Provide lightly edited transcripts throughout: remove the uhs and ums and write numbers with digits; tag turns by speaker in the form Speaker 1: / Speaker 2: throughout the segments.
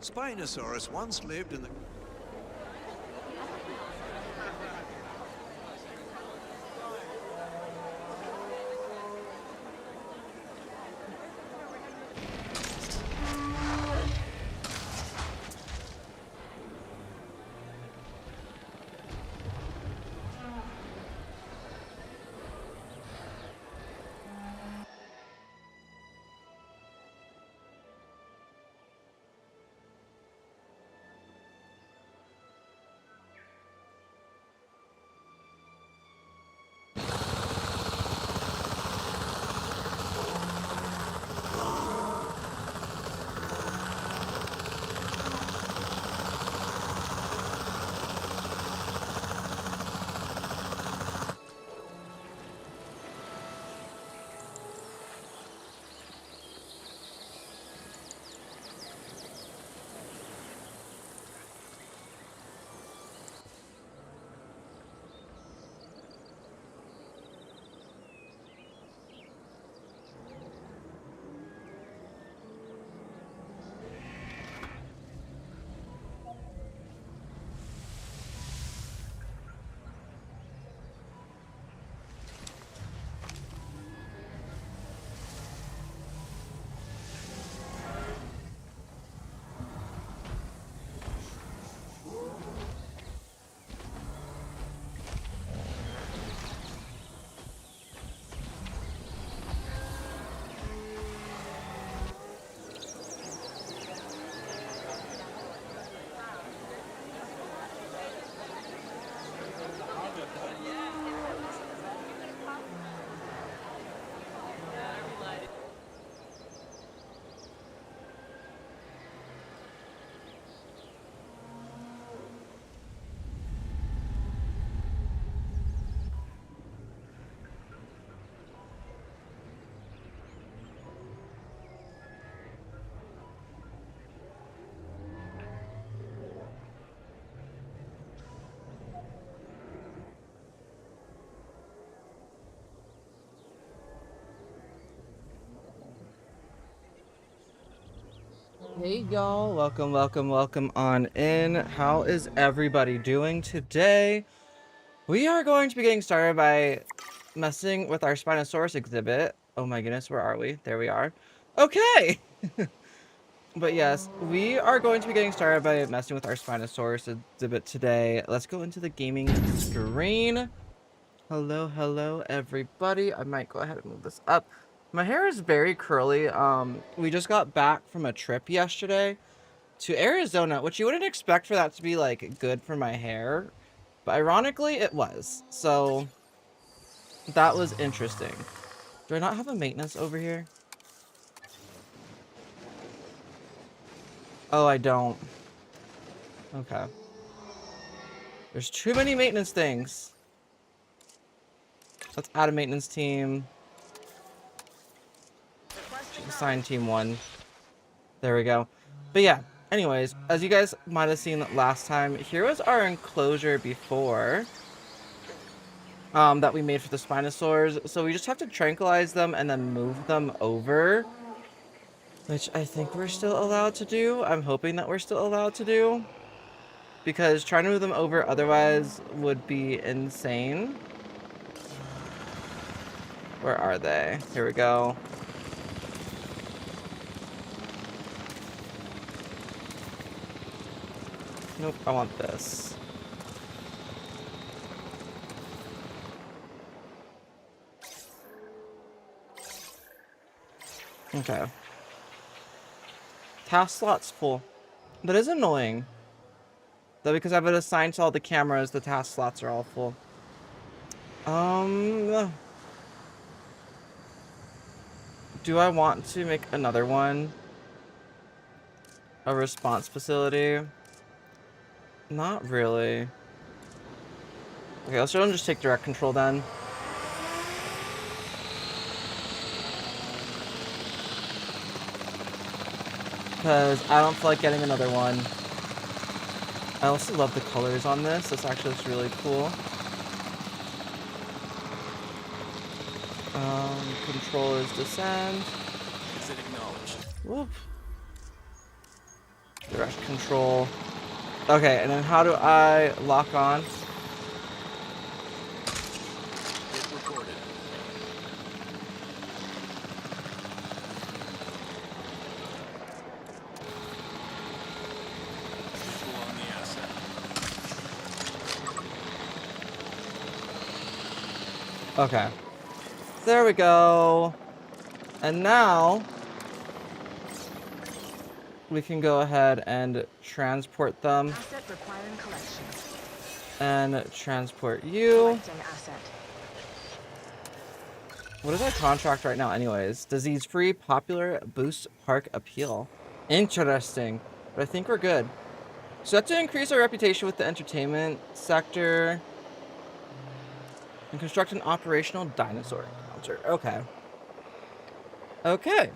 Speaker 1: Spinosaurus once lived in the...
Speaker 2: Hey y'all, welcome on in. How is everybody doing today? We are going to be getting started by messing with our Spinosaurus exhibit. Oh my goodness, where are we? There we are. Okay! But yes, we are going to be getting started by messing with our Spinosaurus exhibit today. Let's go into the gaming screen. Hello, everybody. I might go ahead and move this up. My hair is very curly. We just got back from a trip yesterday to Arizona, which you wouldn't expect for that to be like good for my hair, but ironically it was. So that was interesting. Do I not have a maintenance over here? Oh, I don't. Okay. There's too many maintenance things. Let's add a maintenance team. Assign team 1. There we go. But yeah, anyways, as you guys might have seen last time, here was our enclosure before. That we made for the Spinosaurs. So we just have to tranquilize them and then move them over. Which I think we're still allowed to do. I'm hoping that we're still allowed to do. Because trying to move them over otherwise would be insane. Where are they? Here we go. Nope, I want this. Okay. Task slot's full. That is annoying. Though because I've been assigned to all the cameras, the task slots are all full. Do I want to make another one? A response facility? Not really. Okay, let's just take direct control then. Because I don't feel like getting another one. I also love the colors on this. This actually looks really cool. Controllers descend.
Speaker 1: Exit acknowledged.
Speaker 2: Whoop. Direct control. Okay, and then how do I lock on?
Speaker 1: Hit recorded. Visual on the asset.
Speaker 2: Okay. There we go. And now we can go ahead and transport them.
Speaker 3: Asset requiring collection.
Speaker 2: And transport you.
Speaker 3: Collecting asset.
Speaker 2: What is our contract right now anyways? Disease free, popular, boost park appeal. Interesting. But I think we're good. So that's to increase our reputation with the entertainment sector. And construct an operational dinosaur encounter. Okay. Okay.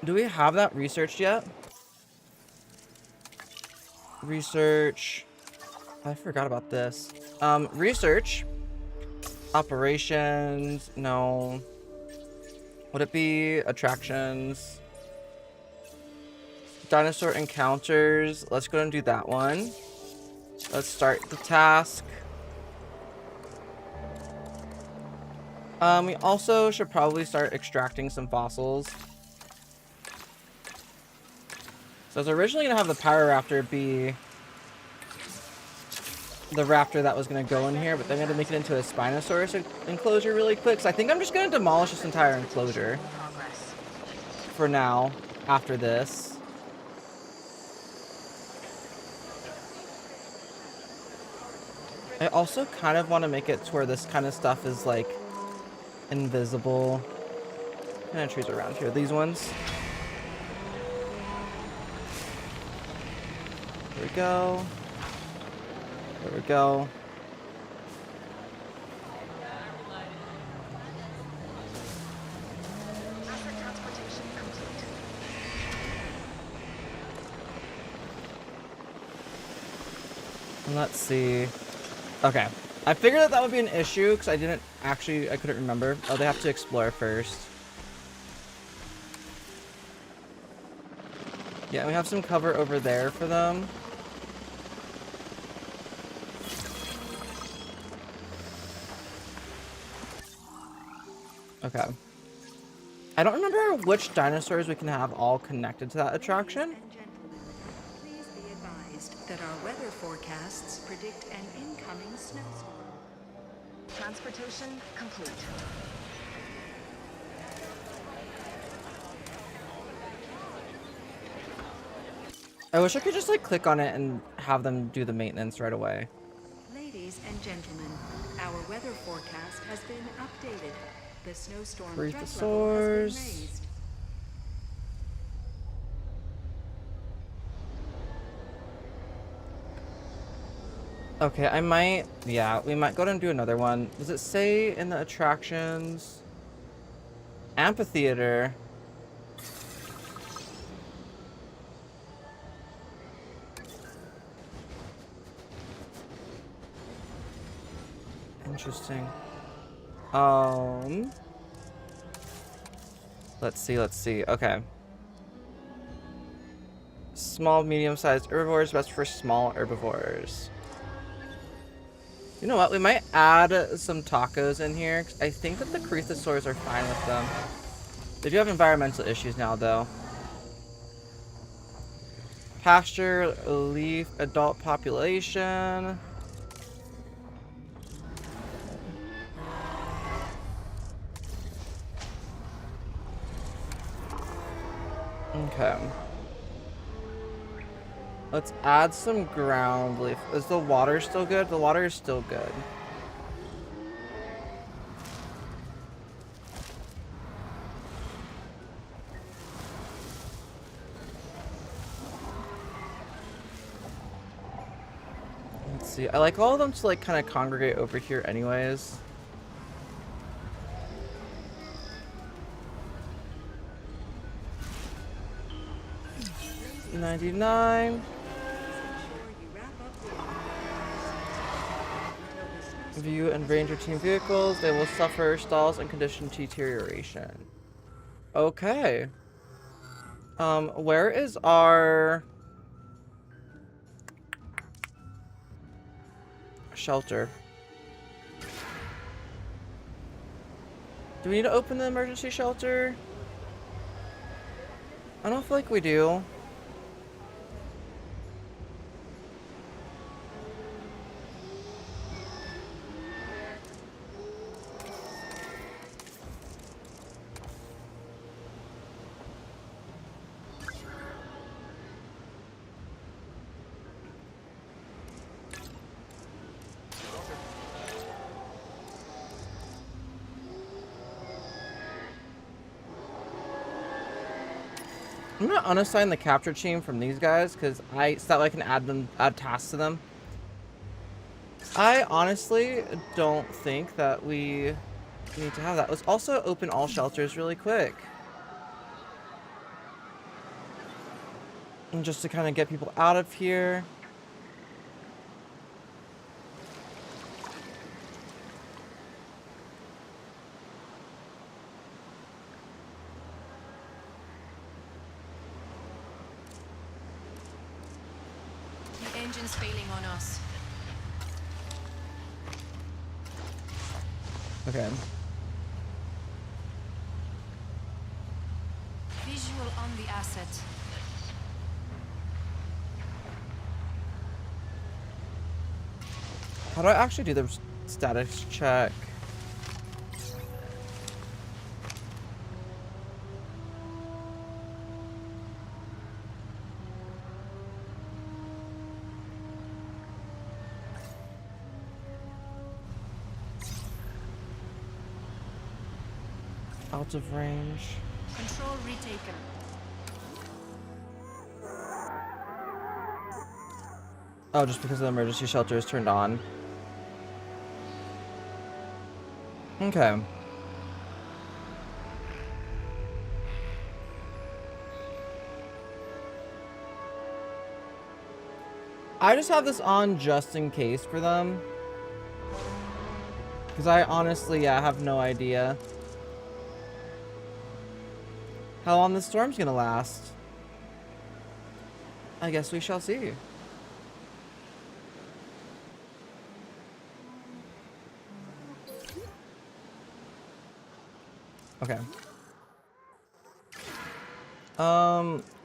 Speaker 2: Do we have that researched yet? Research. I forgot about this. Research. Operations. No. Would it be attractions? Dinosaur encounters. Let's go and do that one. Let's start the task. We also should probably start extracting some fossils. So I was originally going to have the Pyroraptor be the raptor that was going to go in here, but then we had to make it into a Spinosaurus enclosure really quick. So I think I'm just going to demolish this entire enclosure for now, after this. I also kind of want to make it to where this kind of stuff is like invisible. What kind of trees are around here? These ones. There we go. There we go.
Speaker 3: Asset transportation complete.
Speaker 2: And let's see. Okay. I figured that would be an issue because I couldn't remember. Oh, they have to explore first. Yeah, we have some cover over there for them. Okay. I don't remember which dinosaurs we can have all connected to that attraction.
Speaker 4: Ladies and gentlemen, please be advised that our weather forecasts predict an incoming snowstorm.
Speaker 3: Transportation complete.
Speaker 2: I wish I could just like click on it and have them do the maintenance right away.
Speaker 4: Ladies and gentlemen, our weather forecast has been updated. The snowstorm threat level has been
Speaker 2: Prehistoric.
Speaker 4: raised.
Speaker 2: Okay, we might go and do another one. Does it say in the attractions? Amphitheater. Interesting. Let's see. Okay. Small, medium-sized herbivores, best for small herbivores. You know what? We might add some tacos in here. I think that the Prehistorics are fine with them. They do have environmental issues now, though. Pasture, leaf, adult population. Okay. Let's add some ground leaf. Is the water still good? The water is still good. Let's see. I like all of them to like kind of congregate over here anyways. $99. View and ranger team vehicles. They will suffer stalls and condition deterioration. Okay. Where is our shelter? Do we need to open the emergency shelter? I don't feel like we do. I'm gonna unassign the capture team from these guys because so that way I can add tasks to them. I honestly don't think that we need to have that. Let's also open all shelters really quick. And just to kind of get people out of here.
Speaker 5: The engine's failing on us.
Speaker 2: Okay.
Speaker 5: Visual on the asset.
Speaker 2: How do I actually do the status check? Out of range.
Speaker 5: Control retaken.
Speaker 2: Oh, just because the emergency shelter is turned on. Okay. I just have this on just in case for them. Because I honestly, have no idea how long this storm's gonna last. I guess we shall see. Okay.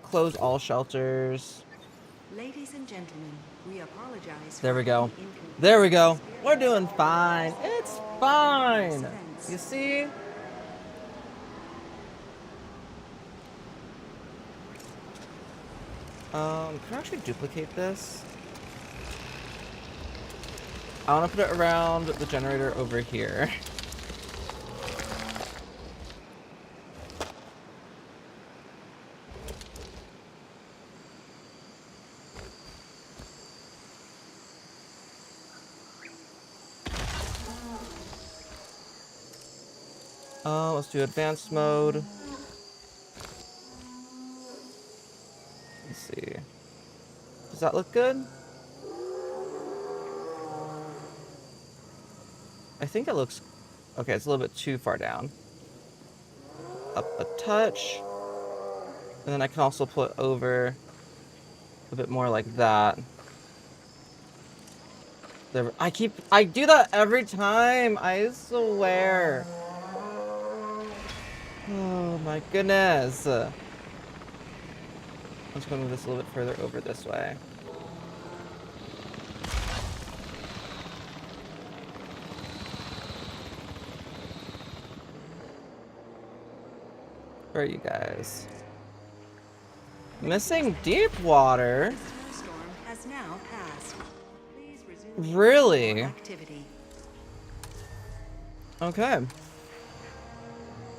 Speaker 2: Close all shelters.
Speaker 4: Ladies and gentlemen, we apologize.
Speaker 2: There
Speaker 4: for
Speaker 2: we go.
Speaker 4: any inconvenience
Speaker 2: There we go.
Speaker 4: experienced
Speaker 2: We're doing
Speaker 4: during
Speaker 2: fine.
Speaker 4: this
Speaker 2: It's fine.
Speaker 4: events.
Speaker 2: You see? Can I actually duplicate this? I want to put it around the generator over here. Let's do advanced mode. Let's see. Does that look good? I think it looks... Okay, it's a little bit too far down. Up a touch. And then I can also put over a bit more like that. There, I do that every time, I swear. Oh my goodness. I'm just gonna move this a little bit further over this way. Where are you guys? Missing deep water?
Speaker 4: The snowstorm has now passed. Please resume
Speaker 2: Really?
Speaker 4: activity.
Speaker 2: Okay.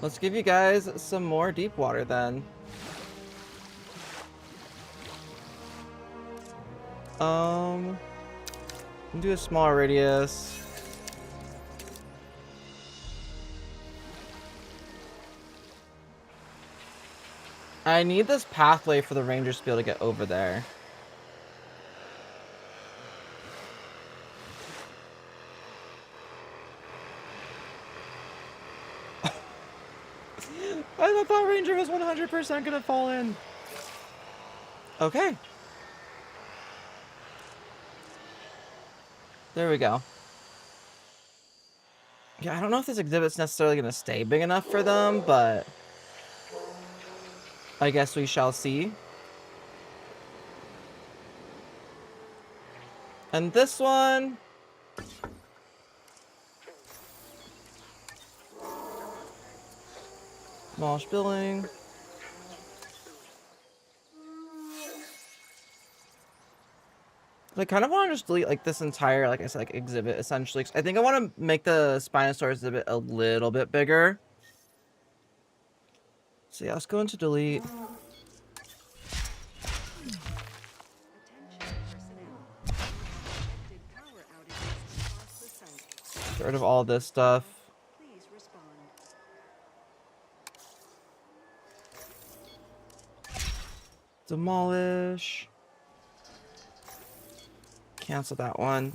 Speaker 2: Let's give you guys some more deep water then. Do a smaller radius. I need this pathway for the rangers to be able to get over there. I thought that ranger was 100% gonna fall in. Okay. There we go. Yeah, I don't know if this exhibit's necessarily gonna stay big enough for them, but I guess we shall see. And this one... Demolish building. I kind of want to just delete like this entire, like I said, like exhibit essentially. I think I want to make the Spinosaurus exhibit a little bit bigger. So yeah, let's go into delete.
Speaker 4: Attention personnel. Expected power outages across the site.
Speaker 2: Get rid of all this stuff.
Speaker 4: Please respond.
Speaker 2: Demolish. Cancel that one.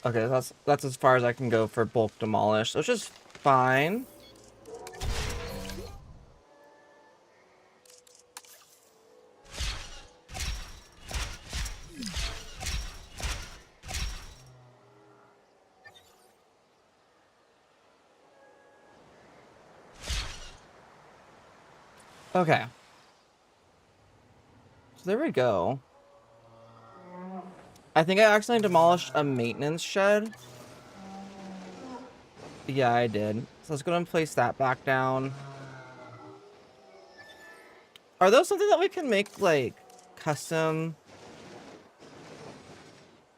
Speaker 2: Okay, that's as far as I can go for bulk demolish, which is fine. Okay. So there we go. I think I accidentally demolished a maintenance shed. Yeah, I did. So let's go ahead and place that back down. Are those something that we can make, like, custom?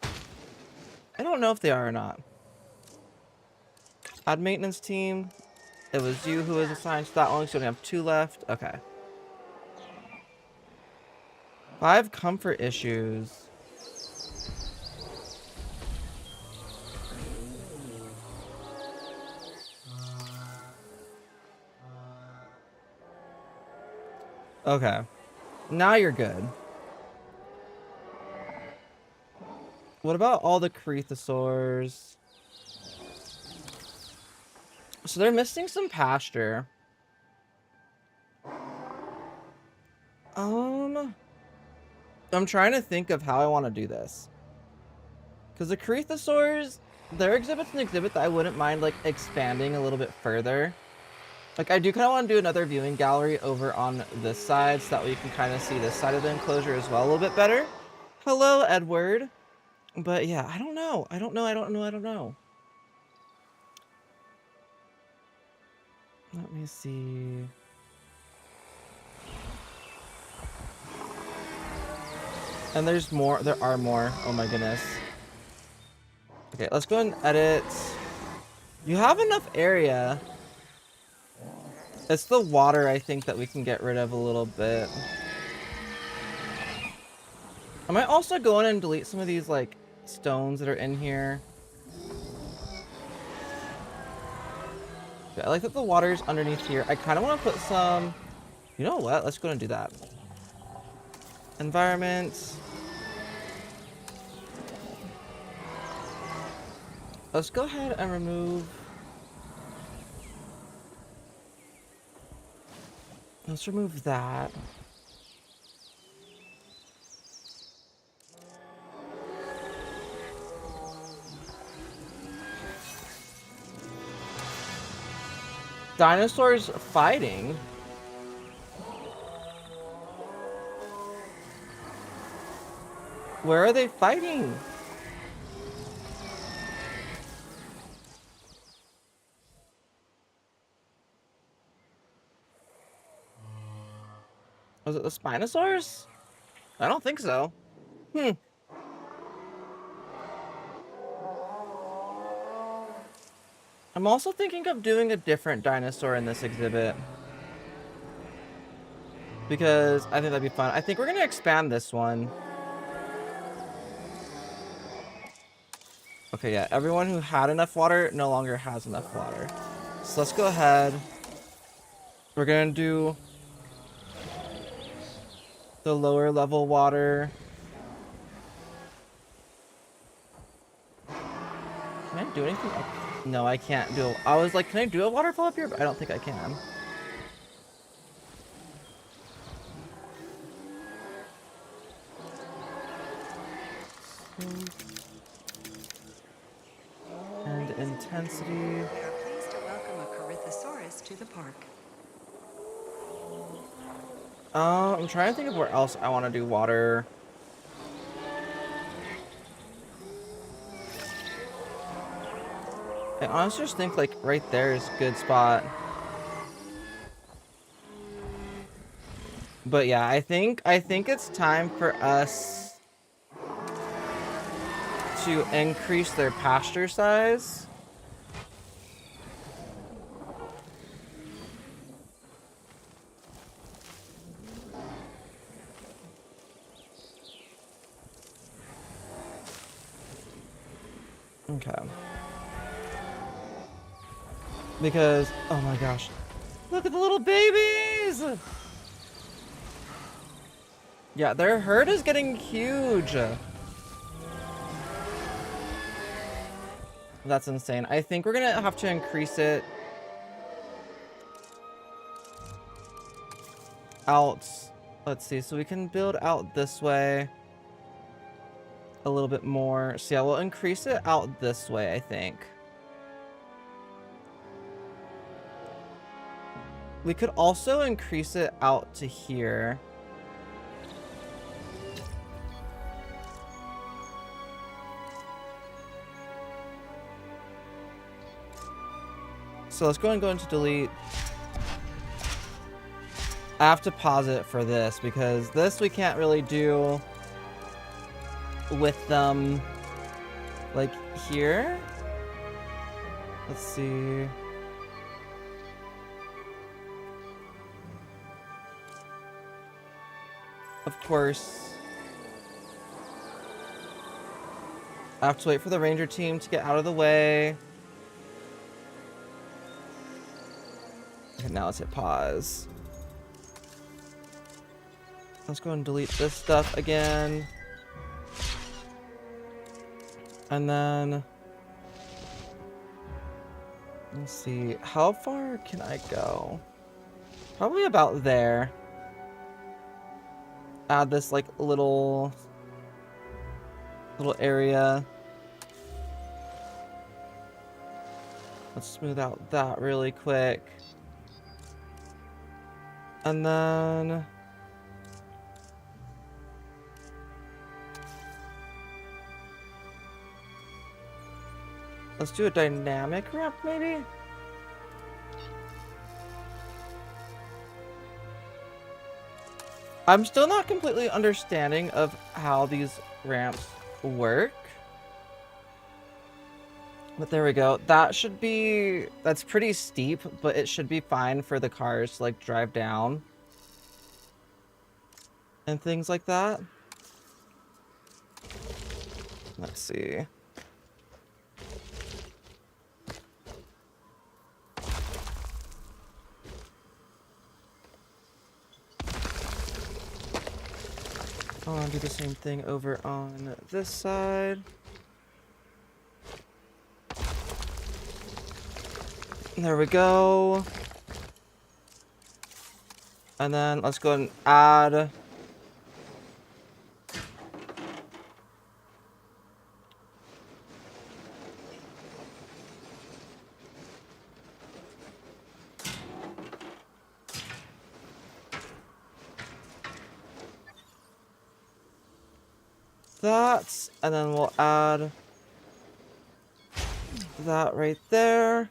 Speaker 2: I don't know if they are or not. Add maintenance team. It was you who was assigned to that one, so we only have 2 left. Okay. 5 comfort issues. Okay. Now you're good. What about all the Cretosaurs? So they're missing some pasture. I'm trying to think of how I want to do this. Because the Cretosaurs, their exhibit's an exhibit that I wouldn't mind, like, expanding a little bit further. Like, I do kind of want to do another viewing gallery over on this side so that way you can kind of see this side of the enclosure as well a little bit better. Hello, Edward. But yeah, I don't know. I don't know. Let me see. And there's more. There are more. Oh my goodness. Okay, let's go and edit. You have enough area. It's the water, I think, that we can get rid of a little bit. I might also go in and delete some of these, like, stones that are in here. Okay, I like that the water's underneath here. I kind of want to put some... You know what? Let's go and do that. Environment. Let's go ahead and remove... Let's remove that. Dinosaurs fighting? Where are they fighting? Was it the Spinosaurus? I don't think so. I'm also thinking of doing a different dinosaur in this exhibit. Because I think that'd be fun. I think we're going to expand this one. Okay, yeah. Everyone who had enough water no longer has enough water. So let's go ahead. We're going to do the lower level water. Can I do anything up? No, I can't do. I was like, can I do a waterfall up here? But I don't think I can. And intensity.
Speaker 4: We are pleased to welcome a Corythosaurus to the park.
Speaker 2: I'm trying to think of where else I want to do water. I honestly just think like right there is a good spot. But yeah, I think it's time for us to increase their pasture size. Okay. Because, oh my gosh, look at the little babies! Yeah, their herd is getting huge. That's insane. I think we're gonna have to increase it out. Let's see, so we can build out this way a little bit more. So yeah, we'll increase it out this way, I think. We could also increase it out to here. So let's go and go into delete. I have to pause it for this because this we can't really do with them like here. Let's see. Of course, I have to wait for the ranger team to get out of the way. Okay, now let's hit pause. Let's go and delete this stuff again. And then let's see, how far can I go? Probably about there. Add this like little area. Let's smooth out that really quick. And then let's do a dynamic ramp maybe? I'm still not completely understanding of how these ramps work. But there we go. That should be, that's pretty steep, but it should be fine for the cars to like drive down and things like that. Let's see. I'll do the same thing over on this side. There we go. And then let's go and add that, and then we'll add that right there.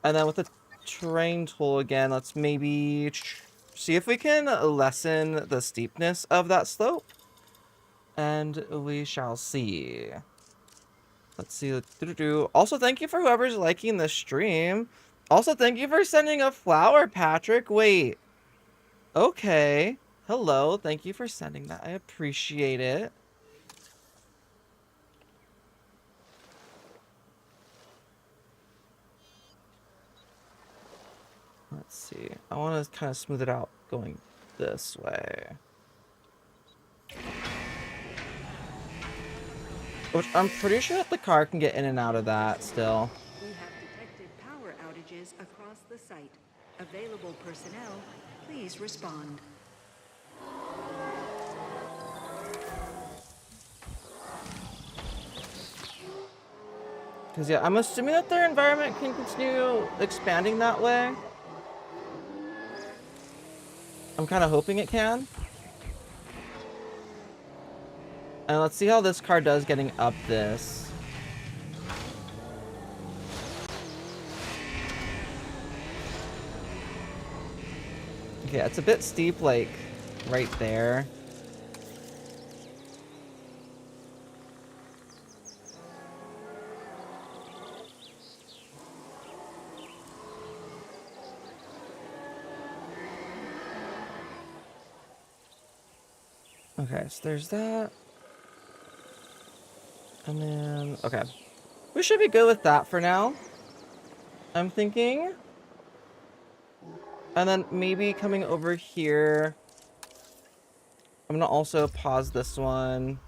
Speaker 2: And then with the terrain tool again, let's maybe see if we can lessen the steepness of that slope. And we shall see. Let's see. Also, thank you for whoever's liking the stream. Also, thank you for sending a flower, Patrick. Wait. Okay. Hello. Thank you for sending that. I appreciate it. Let's see. I want to kind of smooth it out going this way. Which I'm pretty sure that the car can get in and out of that still.
Speaker 4: We have detected power outages across the site. Available personnel, please respond.
Speaker 2: Because, yeah, I'm assuming that their environment can continue expanding that way. I'm kind of hoping it can. And let's see how this car does getting up this. Okay, it's a bit steep, like, right there. Okay, so there's that. And then, okay. We should be good with that for now, I'm thinking. And then maybe coming over here. I'm gonna also pause this one.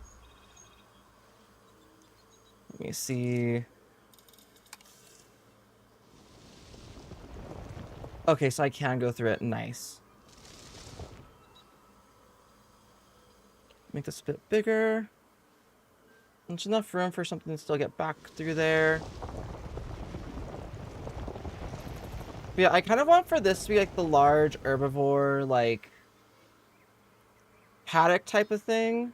Speaker 2: Let me see. Okay, so I can go through it. Nice. Make this a bit bigger. There's enough room for something to still get back through there. But yeah, I kind of want for this to be like the large herbivore, like, paddock type of thing.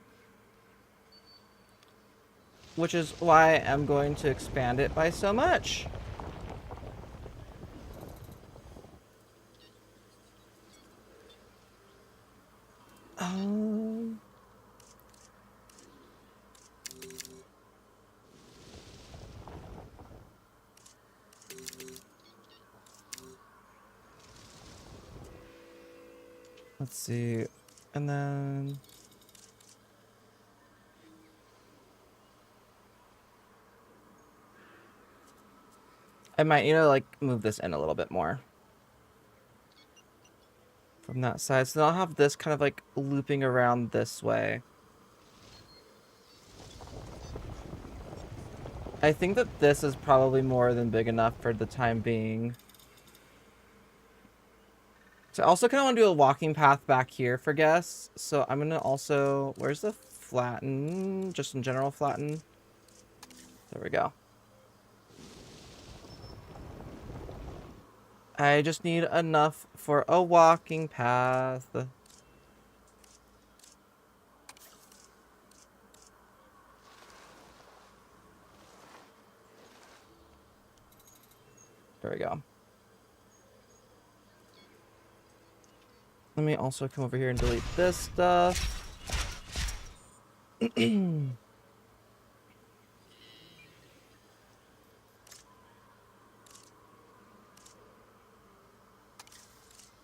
Speaker 2: Which is why I'm going to expand it by so much. Let's see. And then... I might, you know, like, move this in a little bit more. From that side. So then I'll have this kind of, like, looping around this way. I think that this is probably more than big enough for the time being. So I also kind of want to do a walking path back here for guests. So I'm going to also... Where's the flatten? Just in general flatten. There we go. I just need enough for a walking path. There we go. Let me also come over here and delete this stuff.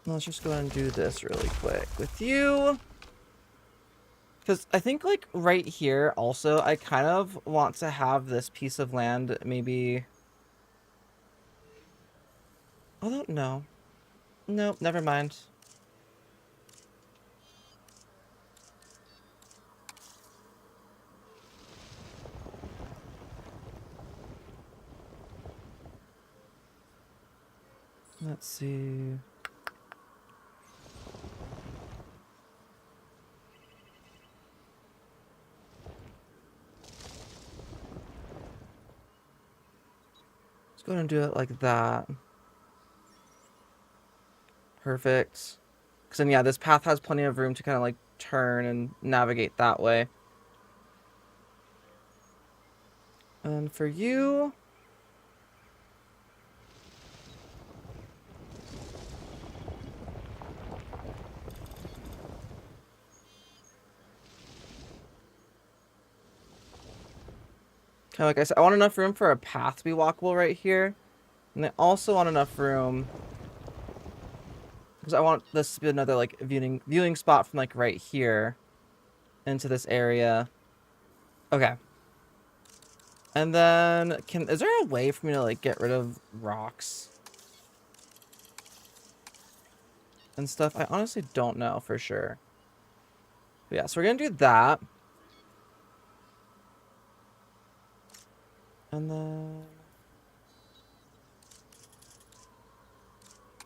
Speaker 2: Let's just go ahead and do this really quick with you. Because I think, like, right here also, I kind of want to have this piece of land maybe... Although, no. Nope, never mind. Let's see... Go ahead and do it like that. Perfect. Because then, yeah, this path has plenty of room to kind of like turn and navigate that way. And for you... Kind of like I said, I want enough room for a path to be walkable right here. And I also want enough room... Because I want this to be another, like, viewing spot from, like, right here. Into this area. Okay. And then, is there a way for me to, like, get rid of rocks? and stuff. I honestly don't know for sure. But yeah, so we're gonna do that. And then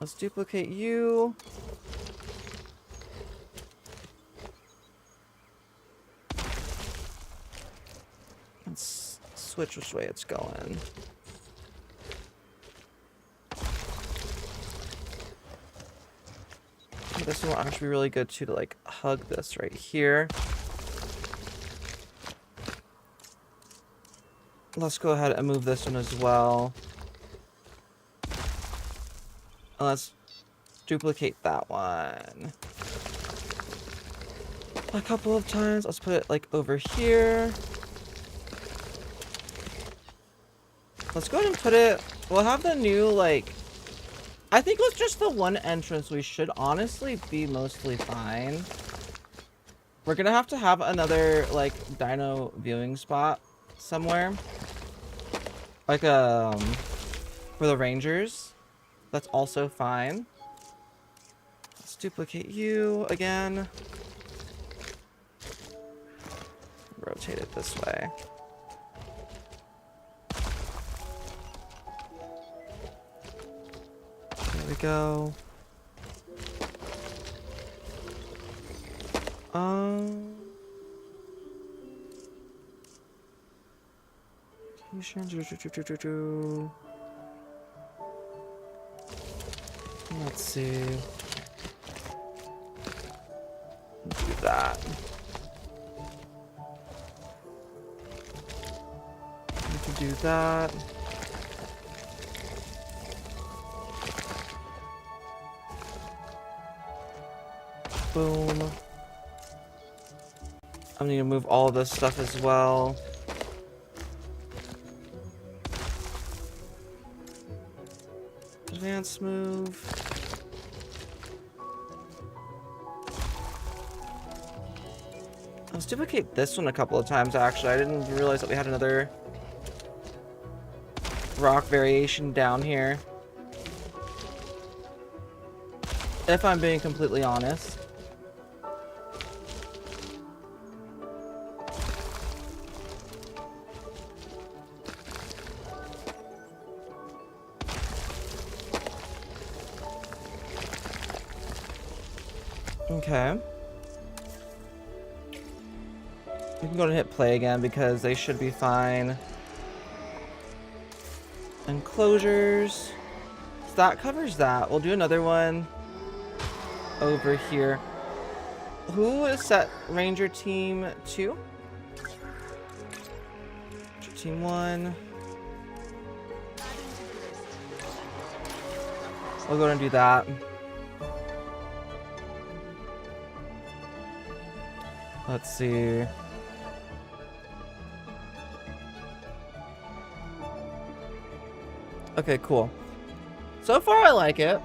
Speaker 2: let's duplicate you. Let's switch which way it's going. This one will actually be really good too, to like hug this right here. Let's go ahead and move this one as well. And let's duplicate that one a couple of times. Let's put it like over here. Let's go ahead and put it, we'll have the new, like, I think with just the one entrance, we should honestly be mostly fine. We're gonna have to have another, like, dino viewing spot somewhere. Like, for the rangers. That's also fine. Let's duplicate you again. Rotate it this way. There we go. Let's see. Let's do that. We can do that. Boom. I'm gonna move all of this stuff as well. Advance move. Let's duplicate this one a couple of times actually. I didn't realize that we had another rock variation down here. If I'm being completely honest. Okay. We can go and hit play again because they should be fine. Enclosures. So that covers that. We'll do another one over here. Who is set? Ranger Team 2? Ranger Team 1. We'll go and do that. Let's see. Okay, cool. So far, I like it.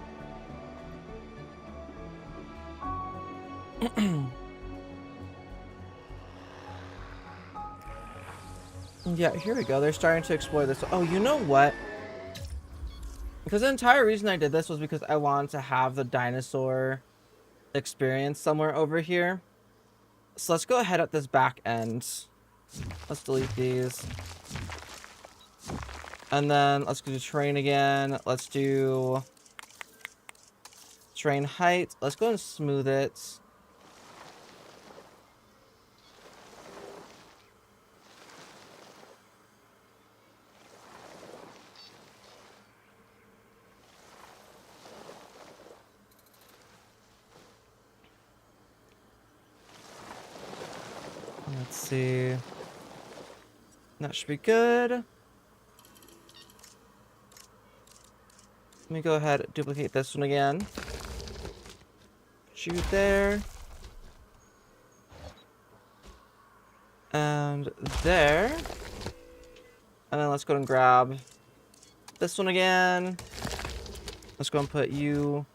Speaker 2: Yeah, here we go. They're starting to explore this. Oh, you know what? Because the entire reason I did this was because I wanted to have the dinosaur experience somewhere over here. So let's go ahead at this back end. Let's delete these. And then let's do terrain again. Let's do terrain height. Let's go and smooth it. Let's see. That should be good. Let me go ahead and duplicate this one again. Shoot there. And there. And then let's go and grab this one again. Let's go and put you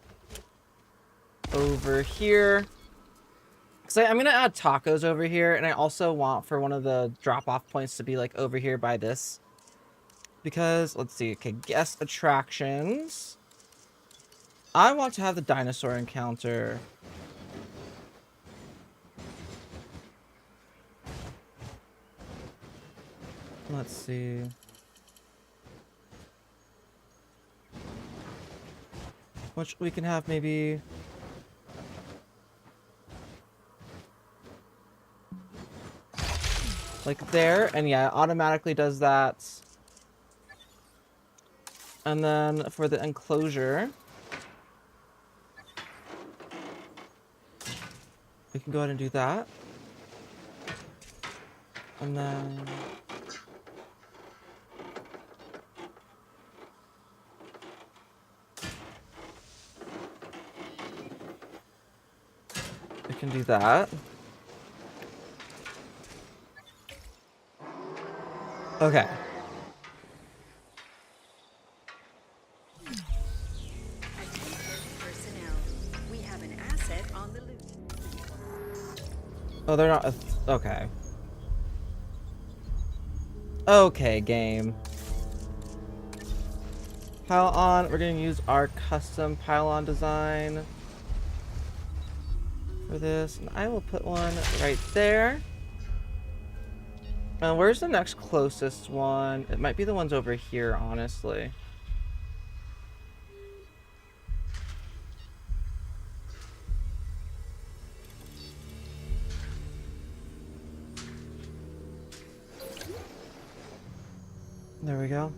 Speaker 2: over here. So I'm gonna add tacos over here, and I also want for one of the drop-off points to be like over here by this. Because, let's see, okay, guest attractions. I want to have the dinosaur encounter. Let's see. Which we can have maybe... like there, and yeah, it automatically does that. And then for the enclosure, we can go ahead and do that. And then... we can do that. Okay.
Speaker 4: Attention personnel. We have an asset on the loose.
Speaker 2: Oh, they're not... okay. Okay, game. Pile-on. We're going to use our custom pile-on design for this. And I will put one right there. And where's the next closest one? It might be the ones over here, honestly. There we go.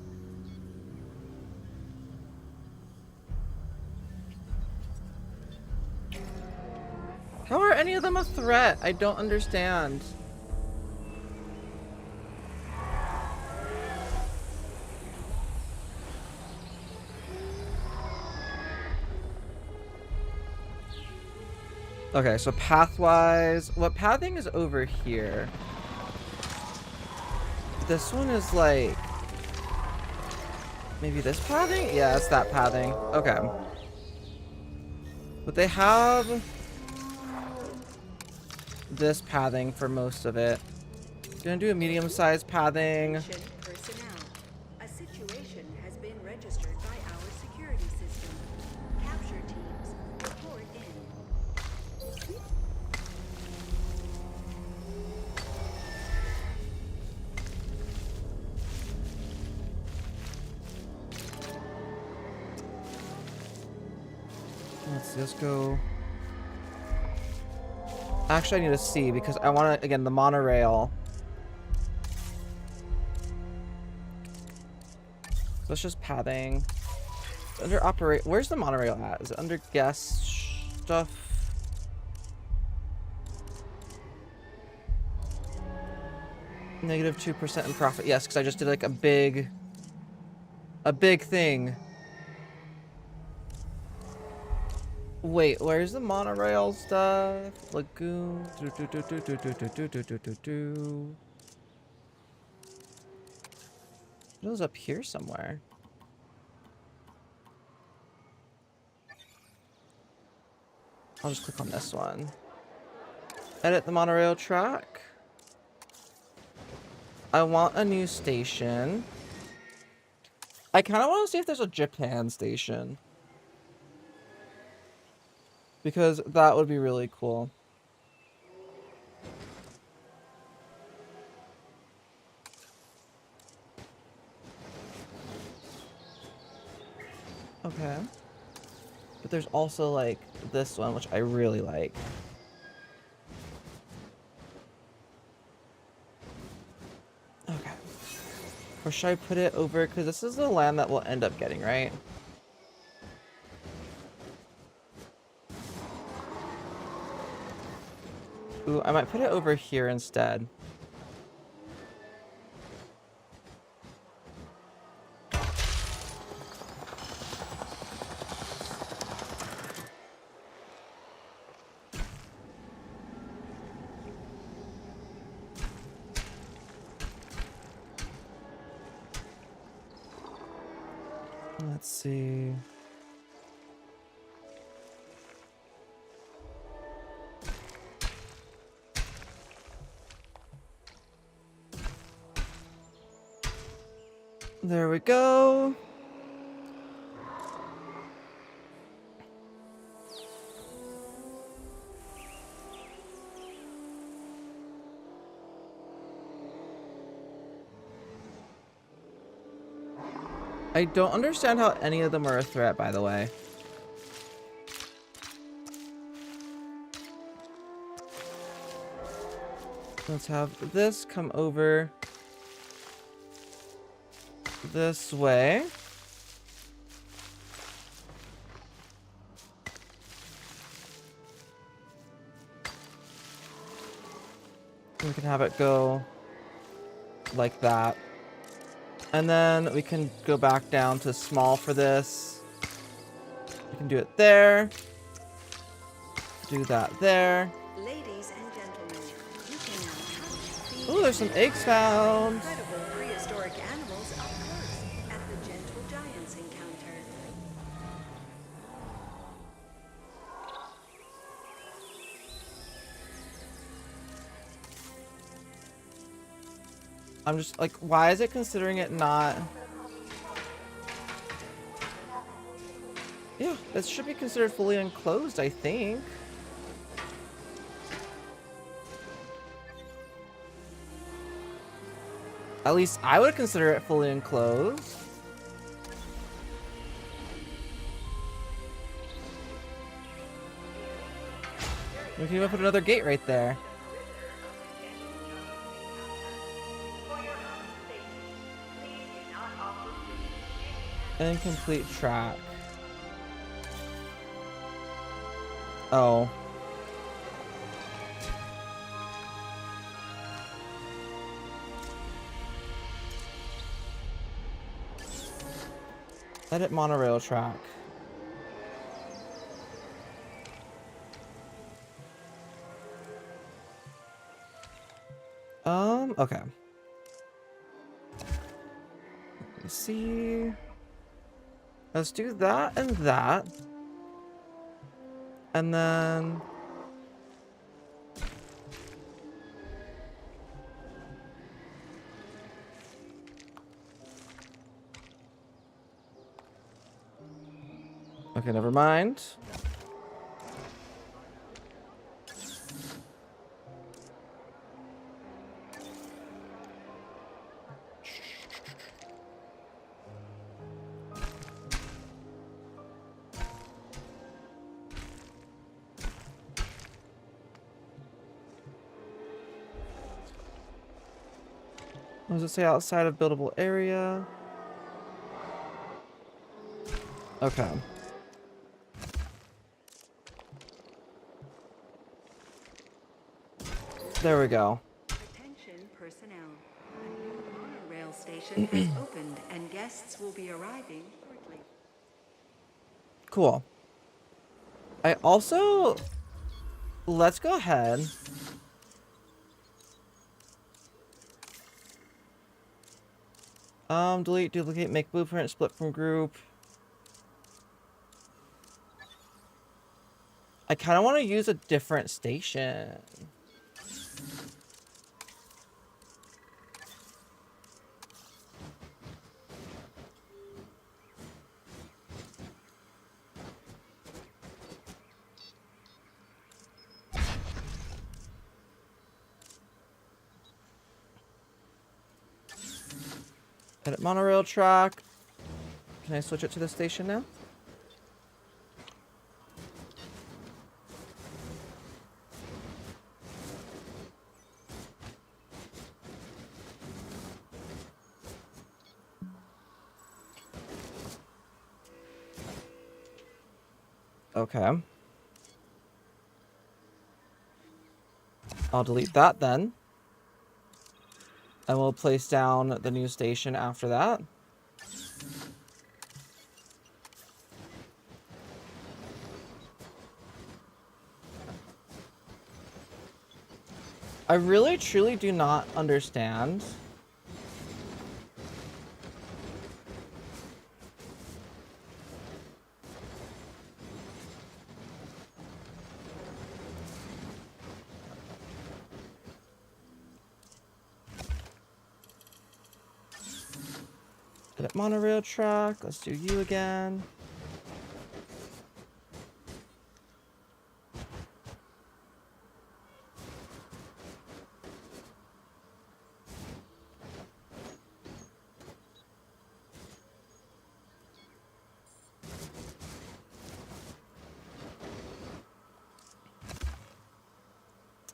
Speaker 2: How are any of them a threat? I don't understand. Okay, so pathwise, what pathing is over here? This one is like, maybe this pathing? Yeah, it's that pathing. Okay. But they have this pathing for most of it. Gonna do a medium-sized pathing.
Speaker 4: Attention personnel. A situation has been registered by our security system. Capture teams, report in.
Speaker 2: Let's just go. Actually, I need to see because I want to, again, the monorail. So it's just pathing. It's under operate. Where's the monorail at? Is it under guest stuff? Negative 2% in profit. Yes, because I just did like a big thing. Wait, where's the monorail stuff? Lagoon. It was up here somewhere. I'll just click on this one. Edit the monorail track. I want a new station. I kind of want to see if there's a Japan station. Because that would be really cool. Okay. But there's also like this one, which I really like. Okay. Or should I put it over? Because this is the land that we'll end up getting, right? Ooh, I might put it over here instead. Let's see. There we go. I don't understand how any of them are a threat, by the way. Let's have this come over this way. We can have it go like that. And then we can go back down to small for this. We can do it there. Do that there.
Speaker 4: Ladies and gentlemen, you can now touch,
Speaker 2: Oh, there's some eggs found.
Speaker 4: incredible prehistoric animals up close at the Gentle Giants encounter.
Speaker 2: I'm just like, why is it considering it not? Yeah, this should be considered fully enclosed, I think. At least I would consider it fully enclosed. We can even put another gate right there. Incomplete track. Oh. Edit monorail track. Okay. Let me see. Let's do that and that. And then okay, never mind. What does it say? Outside of buildable area? Okay. There we go.
Speaker 4: Attention personnel. A new monorail station has opened and guests will be arriving shortly.
Speaker 2: Cool. I also... Let's go ahead. Delete, duplicate, make blueprint, split from group. I kind of want to use a different station. Edit monorail track. Can I switch it to the station now? Okay. I'll delete that then. And we'll place down the new station after that. I really truly do not understand. Edit monorail track. Let's do you again.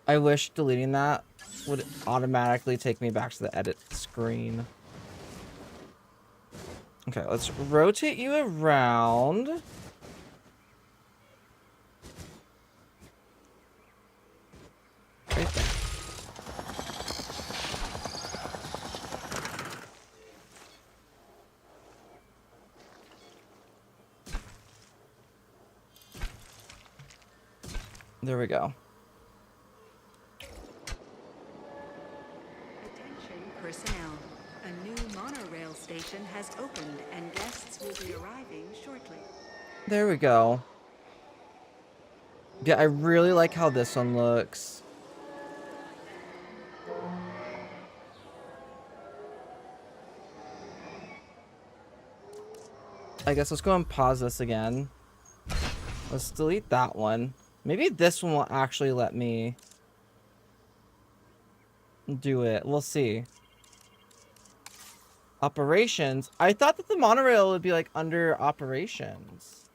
Speaker 2: I wish deleting that would automatically take me back to the edit screen. Okay, let's rotate you around. Right there. There we go.
Speaker 4: Attention personnel. A new monorail station has opened and guests will be arriving shortly.
Speaker 2: There we go. Yeah, I really like how this one looks. I guess let's go and pause this again. Let's delete that one. Maybe this one will actually let me do it. We'll see. Operations. I thought that the monorail would be like under operations.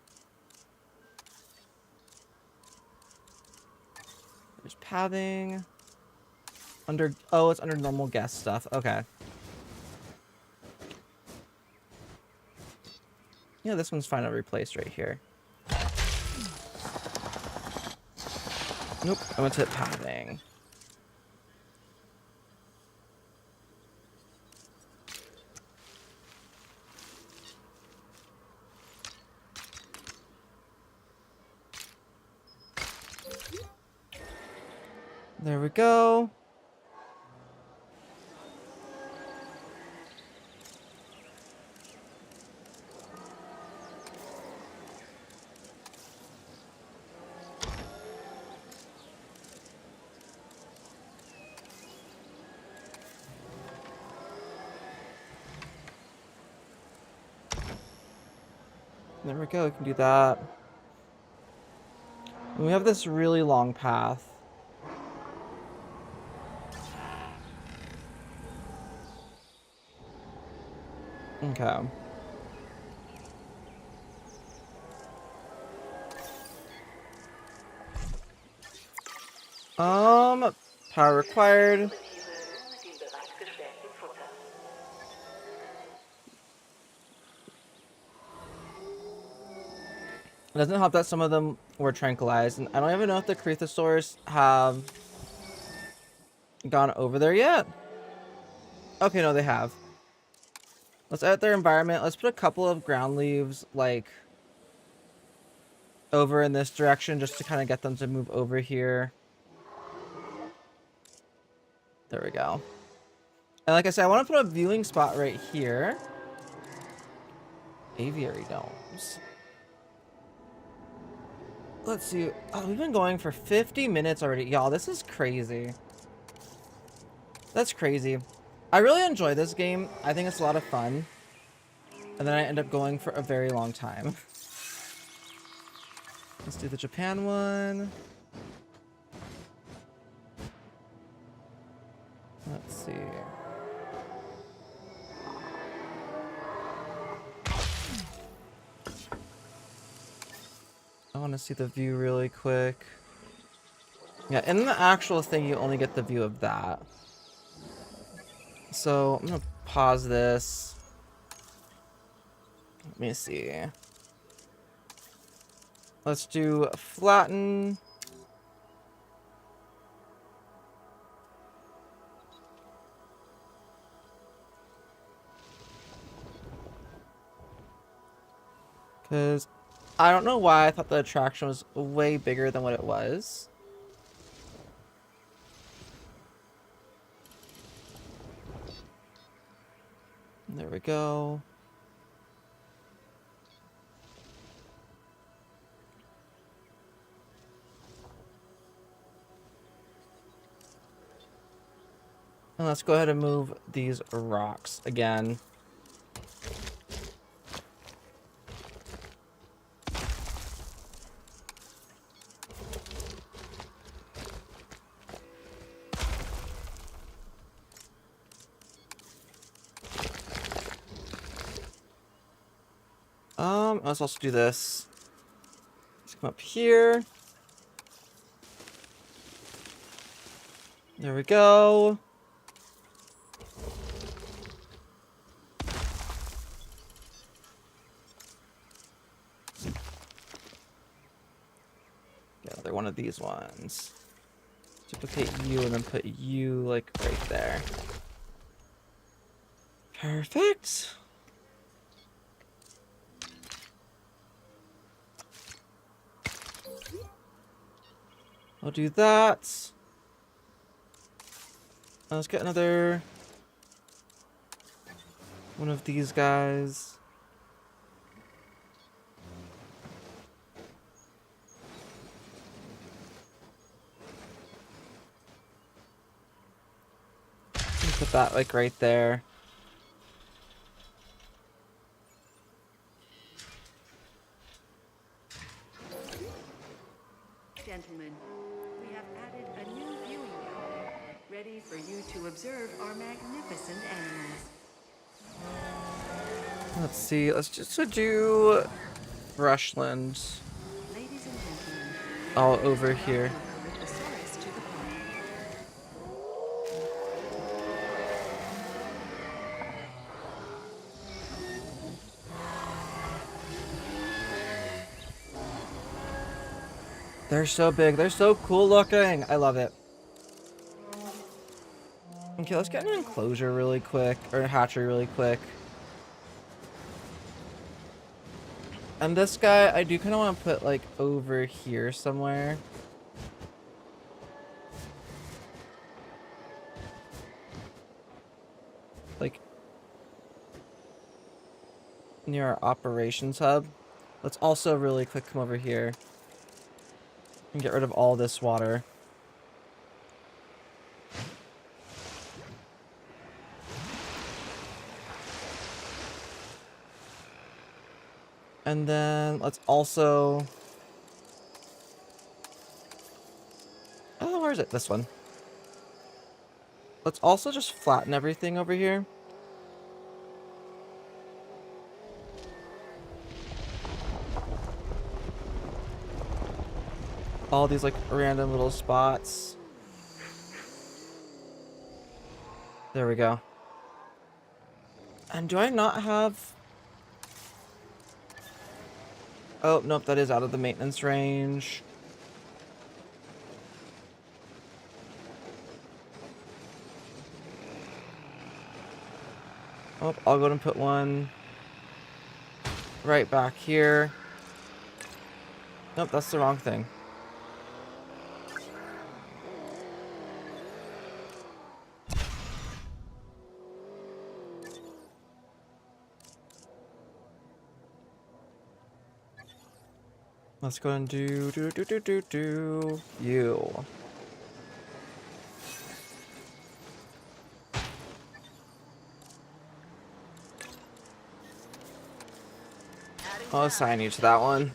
Speaker 2: There's pathing. Under, oh, it's under normal guest stuff. Okay. Yeah, this one's fine to replace right here. Nope, I went to hit pathing. There we go. There we go, we can do that. And we have this really long path. Okay. Power required. It doesn't help that some of them were tranquilized, and I don't even know if the Prehistorics have gone over there yet. Okay, no, they have. Let's edit their environment. Let's put a couple of ground leaves, like, over in this direction, just to kind of get them to move over here. There we go. And like I said, I want to put a viewing spot right here. Aviary domes. Let's see. Oh, we've been going for 50 minutes already. Y'all, this is crazy. That's crazy. I really enjoy this game. I think it's a lot of fun. And then I end up going for a very long time. Let's do the Japan one. Let's see. I want to see the view really quick. Yeah, in the actual thing, you only get the view of that. So, I'm going to pause this. Let me see. Let's do flatten. Because I don't know why I thought the attraction was way bigger than what it was. There we go. And let's go ahead and move these rocks again. Let's also do this. Let's come up here. There we go. Get another one of these ones. Duplicate you and then put you like right there. Perfect. I'll do that. Let's get another one of these guys. Put that like right there.
Speaker 4: Gentlemen, we have added a new viewing area, ready for you to observe our magnificent animals.
Speaker 2: Let's see. Let's just do brushland
Speaker 4: Ladies and gentlemen,
Speaker 2: all over here.
Speaker 4: welcome Spinosaurus to the park.
Speaker 2: They're so big. They're so cool looking. I love it. Okay, let's get an enclosure really quick, or a hatchery really quick. And this guy, I do kind of want to put like over here somewhere. Like near our operations hub. Let's also really quick come over here and get rid of all this water. And then let's also... Oh, where is it? This one. Let's also just flatten everything over here. All these like random little spots. There we go. And do I not have... Oh, nope, that is out of the maintenance range. Oh, I'll go and put one right back here. Nope, that's the wrong thing. Let's go and do you. I'll assign you to that one.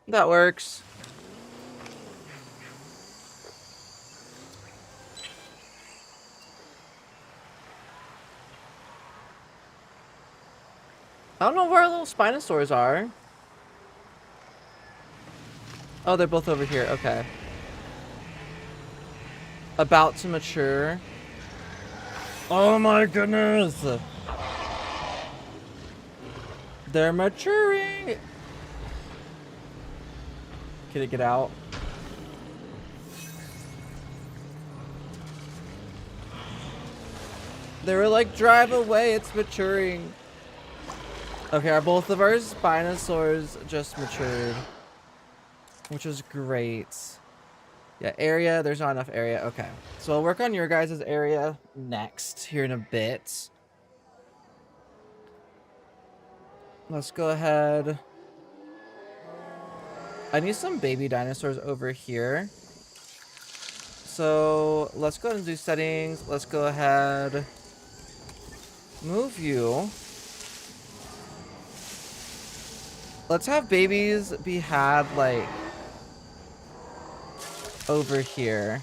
Speaker 2: That works. I don't know where our little Spinosaurs are. Oh, they're both over here. Okay. About to mature. Oh my goodness! They're maturing! Can it get out? They were like, drive away, it's maturing. Okay, both of our Spinosaurs just matured. Which is great. Yeah, area. There's not enough area. Okay. So I'll work on your guys' area next here in a bit. Let's go ahead. I need some baby dinosaurs over here. So let's go ahead and do settings. Let's go ahead. Move you. Let's have babies be had like over here.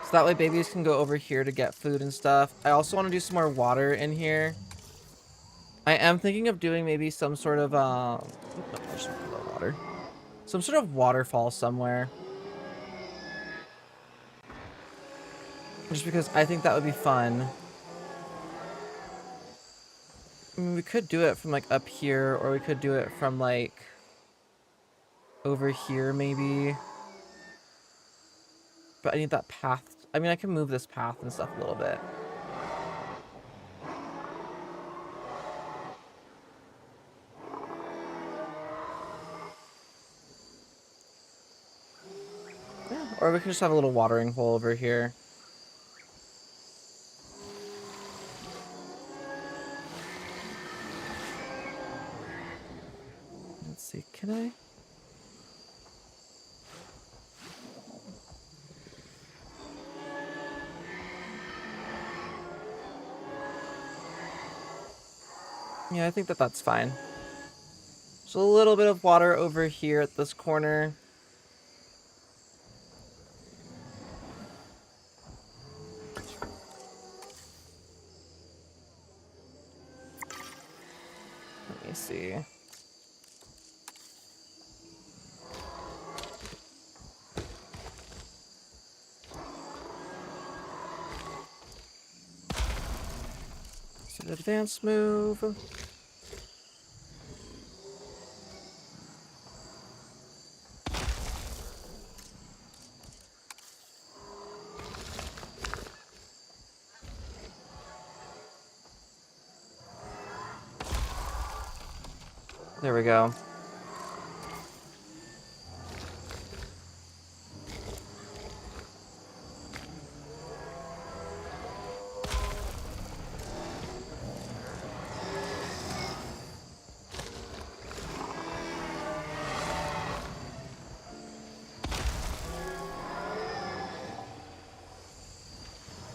Speaker 2: So that way babies can go over here to get food and stuff. I also want to do some more water in here. I am thinking of doing maybe some sort of water. Some sort of waterfall somewhere. Just because I think that would be fun. I mean, we could do it from like up here, or we could do it from like over here maybe. But I need that path. I mean, I can move this path and stuff a little bit. Yeah, or we could just have a little watering hole over here. Let's see, can I? Yeah, I think that that's fine. Just a little bit of water over here at this corner. Let me see. It's an advanced move. There we go.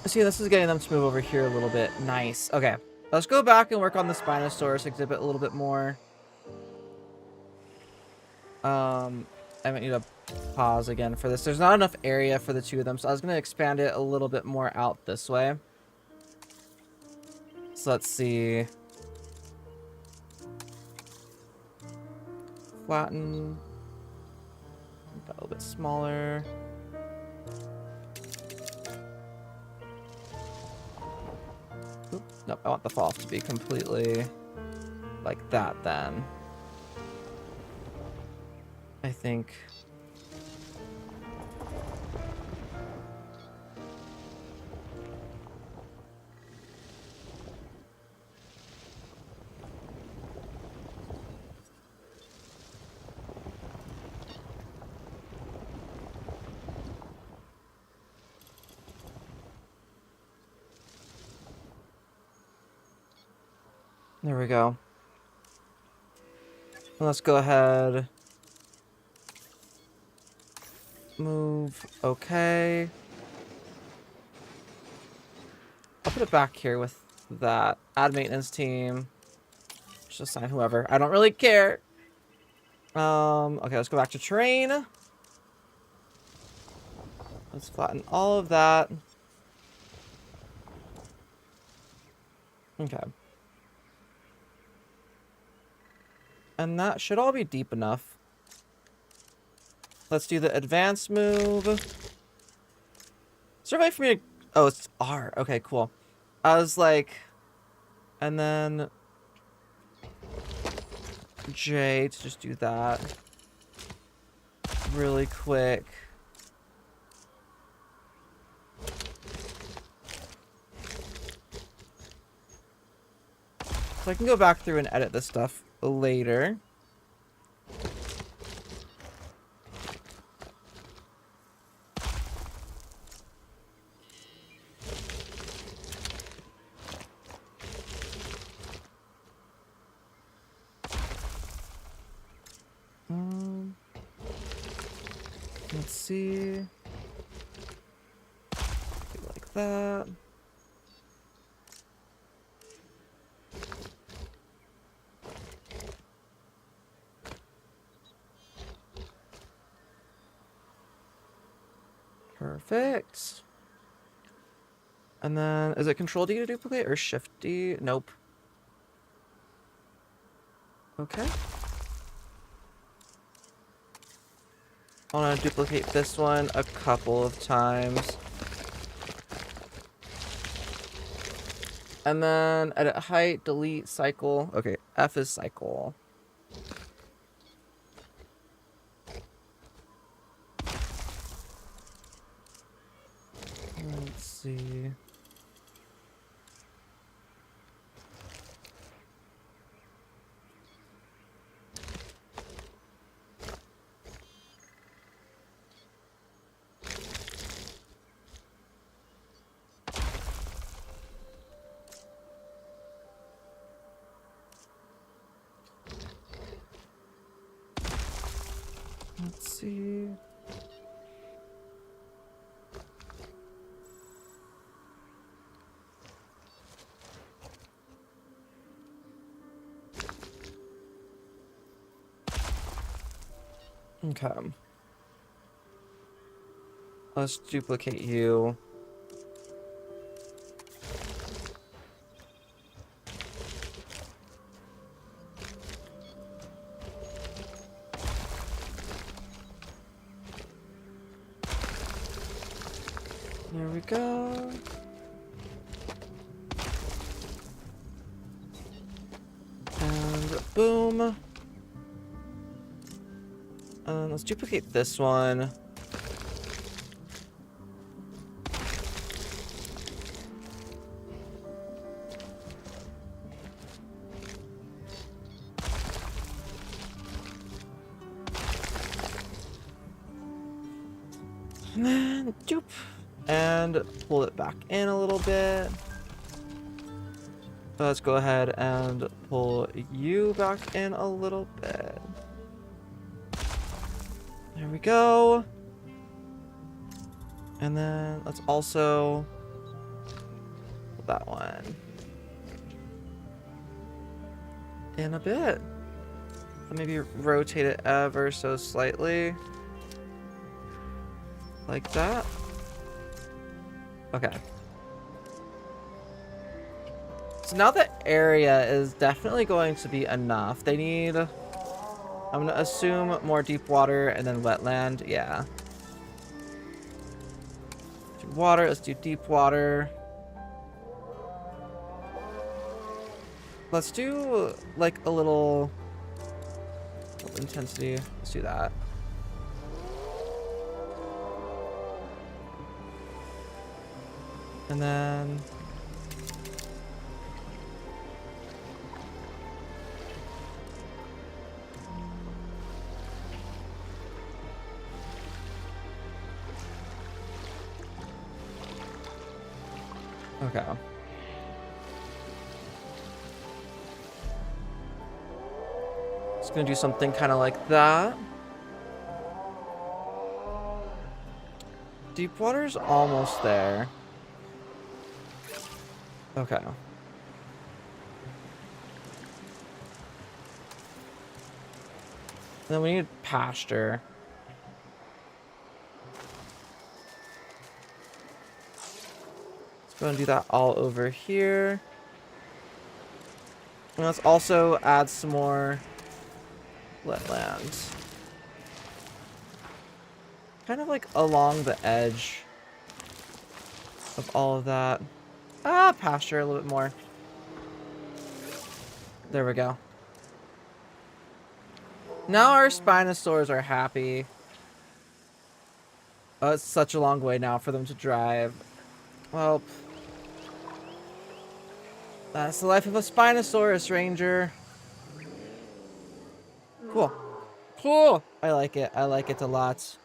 Speaker 2: See, this is getting them to move over here a little bit. Nice. Okay. Let's go back and work on the Spinosaurus exhibit a little bit more. I might need to pause again for this. There's not enough area for the two of them, so I was going to expand it a little bit more out this way. So let's see. Flatten. Make that a little bit smaller. Oop, nope, I want the fall off to be completely like that then. I think. There we go. Let's go ahead. Move. Okay. I'll put it back here with that. Add maintenance team. Just assign whoever. I don't really care. Okay, let's go back to terrain. Let's flatten all of that. Okay. And that should all be deep enough. Let's do the advanced move. Is there a way for me to... Oh, it's R. Okay, cool. I was like... And then... J to just do that. Really quick. So I can go back through and edit this stuff later. Let's see. Like that. Perfect. And then, is it Control D to duplicate or Shift D? Nope. Okay. I want to duplicate this one a couple of times. And then edit height, delete, cycle. Okay, F is cycle. Let's see. Let's see. Okay. Let's duplicate you. There we go. And boom. Let's duplicate this one. And then doop. And pull it back in a little bit. So let's go ahead and pull you back in a little bit. There we go. And then let's also pull that one in a bit. Maybe rotate it ever so slightly. Like that. Okay. So now the area is definitely going to be enough. They need, I'm going to assume, more deep water and then wetland. Yeah. Do water. Let's do deep water. Let's do like a little intensity. Let's do that. And then okay. Just gonna do something kind of like that. Deep water's almost there. Okay. Then we need pasture. Let's go and do that all over here. And let's also add some more wetlands. Kind of like along the edge of all of that. Ah, pasture a little bit more. There we go. Now our Spinosaurs are happy. Oh, it's such a long way now for them to drive. Well, that's the life of a Spinosaurus, Ranger. Cool. Cool! I like it. I like it a lot.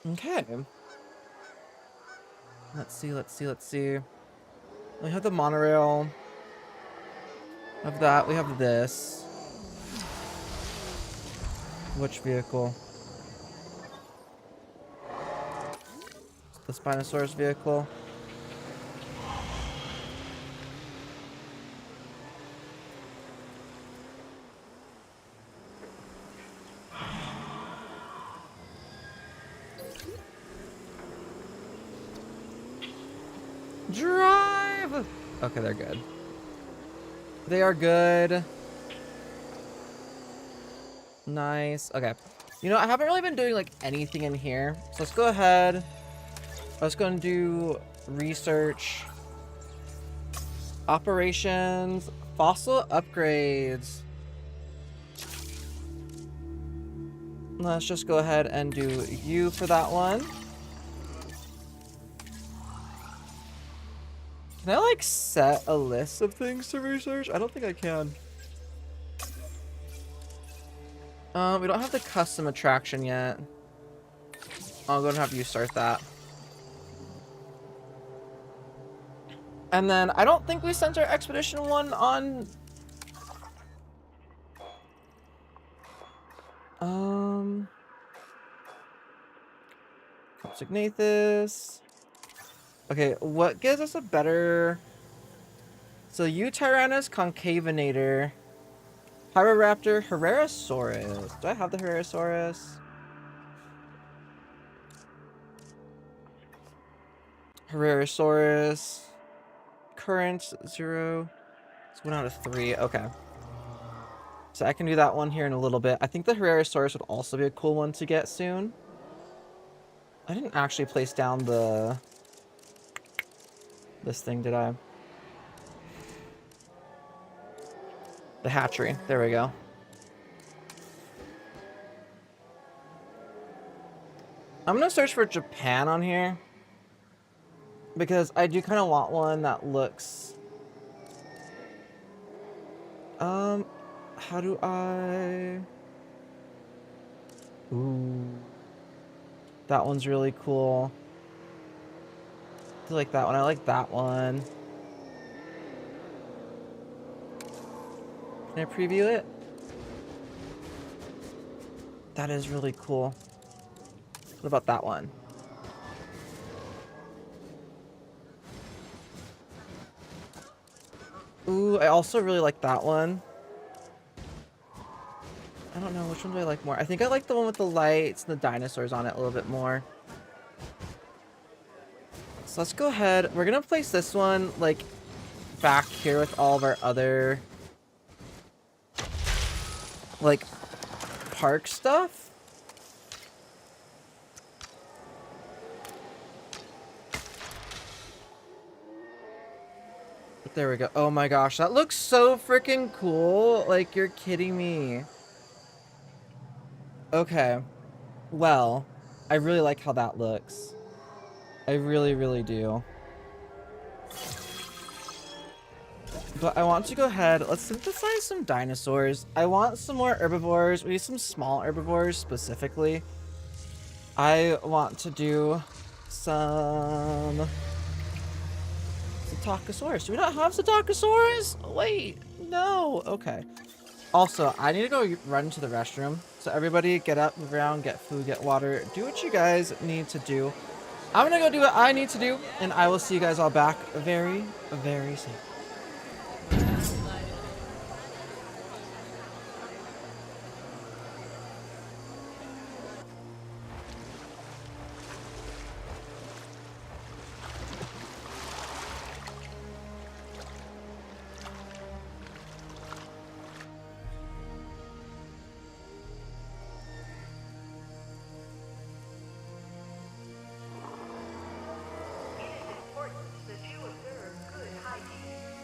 Speaker 2: Okay. Let's see, let's see, let's see. We have the monorail. Of that, we have this. Which vehicle? The Spinosaurus vehicle. Drive! Okay, they're good. They are good. Nice. Okay. You know, I haven't really been doing like anything in here. So let's go ahead Let's go and do research. Operations. Fossil upgrades. Let's just go ahead and do you for that one. Can I like set a list of things to research? I don't think I can. We don't have the custom attraction yet. I'll go and have you start that. And then I don't think we sent our expedition one on. Compsognathus. Okay, what gives us a better? So Eutyrannus concavinator, Pyroraptor, Herrerasaurus. Do I have the Herrerasaurus? Herrerasaurus. Current 0. It's 1 out of 3. Okay. So I can do that one here in a little bit. I think the Herrerasaurus would also be a cool one to get soon. I didn't actually place down this thing, did I? The hatchery. There we go. I'm gonna search for Japan on here, because I do kind of want one that looks... how do I... Ooh. That one's really cool. I like that one. I like that one. Can I preview it? That is really cool. What about that one? Ooh, I also really like that one. I don't know, which one do I like more? I think I like the one with the lights and the dinosaurs on it a little bit more. So let's go ahead. We're gonna place this one, like, back here with all of our other, like, park stuff. But there we go. Oh my gosh, that looks so freaking cool. Like, you're kidding me. Okay. Well, I really like how that looks. I really, really do. But I want to go ahead. Let's synthesize some dinosaurs. I want some more herbivores. We need some small herbivores specifically. I want to do some Psittacosaurus. Do we not have Psittacosaurus? Wait, no. Okay. Also, I need to go run to the restroom. So everybody get up, move around, get food, get water. Do what you guys need to do. I'm gonna go do what I need to do, and I will see you guys all back very, very soon.
Speaker 4: It is important that you observe good hygiene.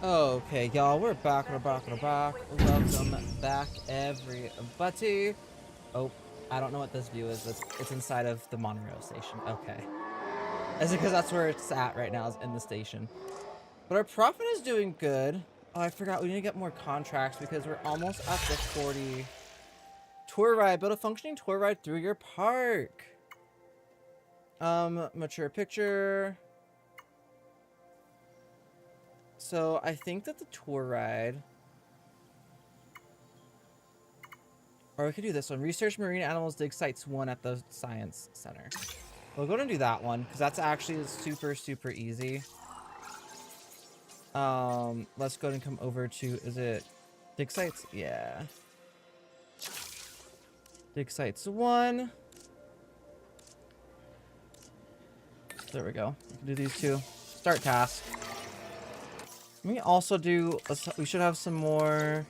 Speaker 2: Okay, y'all, we're back. Welcome back, everybody. Oh, I don't know what this view is. It's inside of the monorail station. Okay. Is it because that's where it's at right now, is in the station? But our profit is doing good. Oh, I forgot. We need to get more contracts because we're almost at the 40. Tour ride. Build a functioning tour ride through your park. Mature picture. So I think that the tour ride, or we could do this one. Research marine animals, dig sites 1 at the science center. We'll go and do that one because that's actually super easy. Let's go and come over to, is it dig sites? Yeah. Dig sites 1. There we go. We can do these 2. Start task. Let me also do, we should have some more.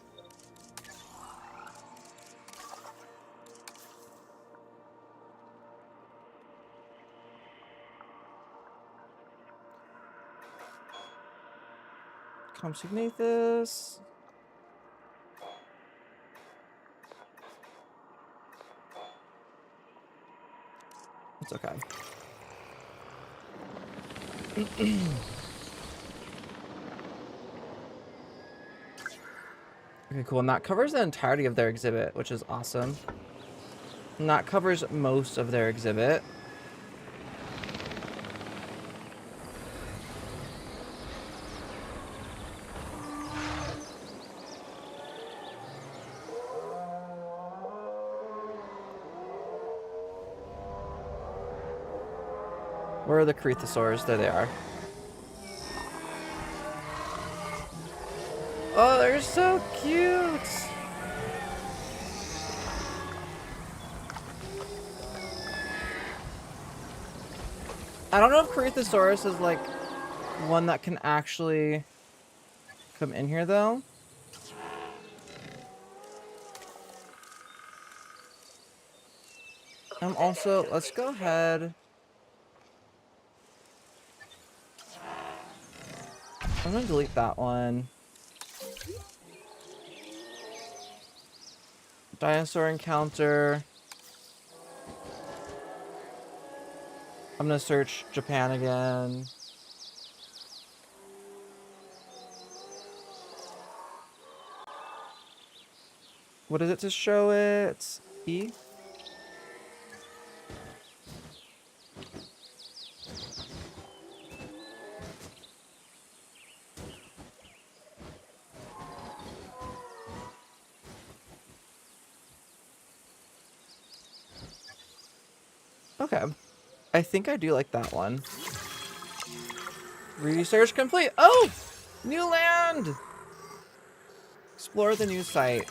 Speaker 2: Compsignate this. It's okay. Okay, cool. And that covers the entirety of their exhibit, which is awesome. And that covers most of their exhibit. Where are the Prehistorics? There they are. Oh, they're so cute! I don't know if Katsuyama is like one that can actually come in here though. Also, let's go ahead. I'm gonna delete that one. Dinosaur encounter. I'm gonna search Japan again. What is it to show it? E? Okay. I think I do like that one. Research complete. Oh! New land! Explore the new site.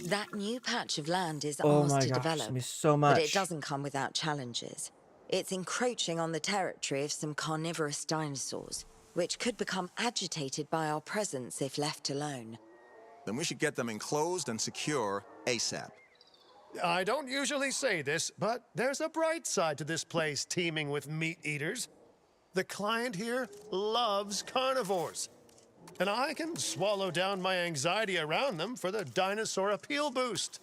Speaker 6: That new patch of land is
Speaker 2: Oh
Speaker 6: ours
Speaker 2: my
Speaker 6: to
Speaker 2: gosh,
Speaker 6: develop,
Speaker 2: there's gonna be so much.
Speaker 6: but it doesn't come without challenges. It's encroaching on the territory of some carnivorous dinosaurs, which could become agitated by our presence if left alone.
Speaker 7: Then we should get them enclosed and secure ASAP.
Speaker 8: I don't usually say this, but there's a bright side to this place teeming with meat eaters. The client here loves carnivores, and I can swallow down my anxiety around them for the dinosaur appeal boost.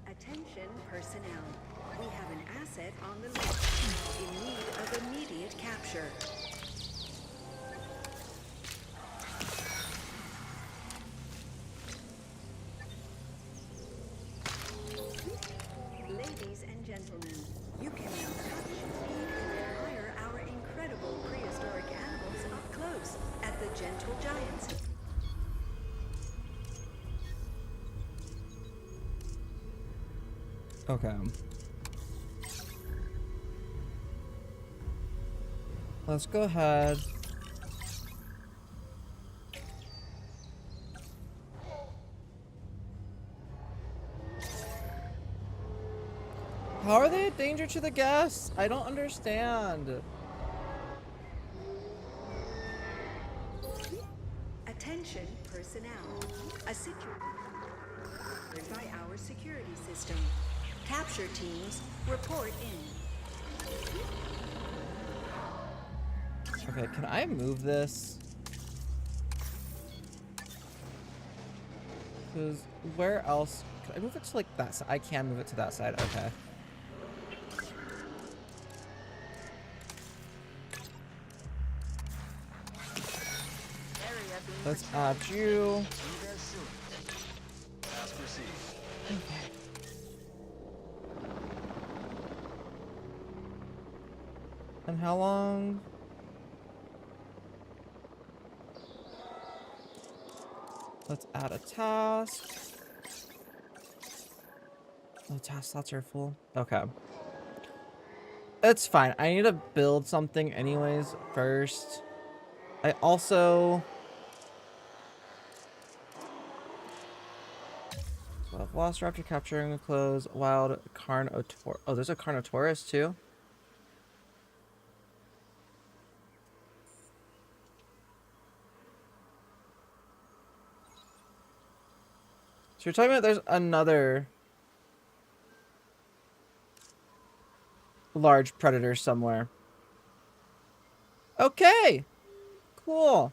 Speaker 4: Attention personnel. We have an asset on the list in need of immediate capture. Ladies and gentlemen, you can now touch, feed, and admire our incredible prehistoric animals up close at the Gentle Giants.
Speaker 2: Okay. Let's go ahead. How are they a danger to the guests? I don't understand.
Speaker 4: Attention personnel. A situation by our security system. Capture teams report in.
Speaker 2: Okay, can I move this? Because where else? Can I move it to like that side? I can move it to that side. Okay.
Speaker 3: Area being
Speaker 2: Let's
Speaker 3: patrolled.
Speaker 2: add you.
Speaker 1: Be there soon. Task received.
Speaker 2: And how long? Let's add a task. Oh, task slots are full. Okay. It's fine. I need to build something anyways first. I also... Velociraptor capturing a close wild Carnotaurus. Oh, there's a Carnotaurus too? So you're talking about there's another large predator somewhere. Okay. Cool.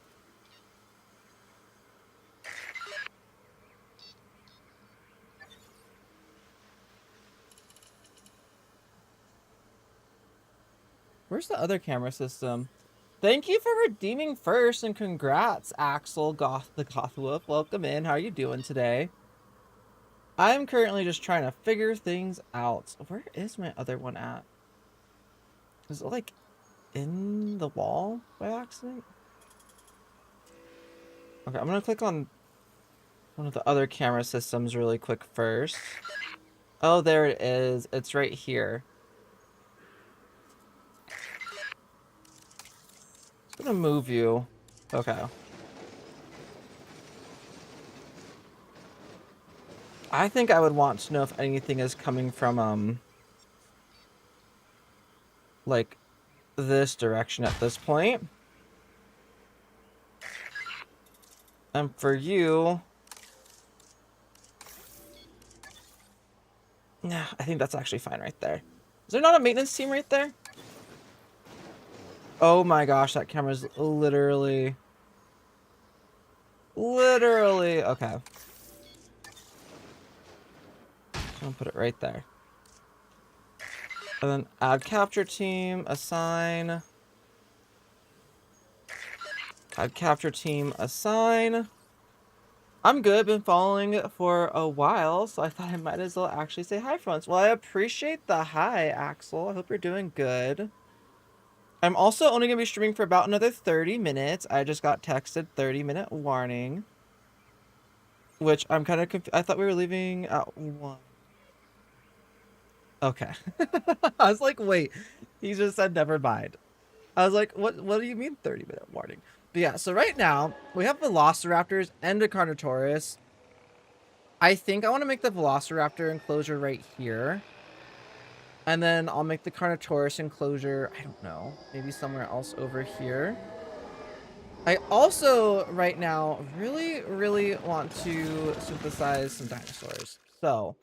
Speaker 2: Where's the other camera system? Thank you for redeeming first and congrats, Axel the Goth Wolf. Welcome in. How are you doing today? I'm currently just trying to figure things out. Where is my other one at? Is it like in the wall by accident? Okay, I'm gonna click on one of the other camera systems really quick first. Oh, there it is. It's right here. Just gonna move you. Okay. I think I would want to know if anything is coming from, like, this direction at this point. And for you... Nah, I think that's actually fine right there. Is there not a maintenance team right there? Oh my gosh, that camera's literally... Okay. I'm gonna put it right there. And then add capture team, assign. Add capture team, assign. I'm good, been following it for a while, so I thought I might as well actually say hi for once. Well, I appreciate the hi, Axel. I hope you're doing good. I'm also only gonna be streaming for about another 30 minutes. I just got texted 30-minute warning. Which I'm kind of confused. I thought we were leaving at 1. Okay. I was like, wait, he just said never mind. I was like, what do you mean 30-minute warning? But yeah, so right now we have Velociraptors and a Carnotaurus. I think I want to make the Velociraptor enclosure right here. And then I'll make the Carnotaurus enclosure, I don't know, maybe somewhere else over here. I also, right now, really want to synthesize some dinosaurs. So,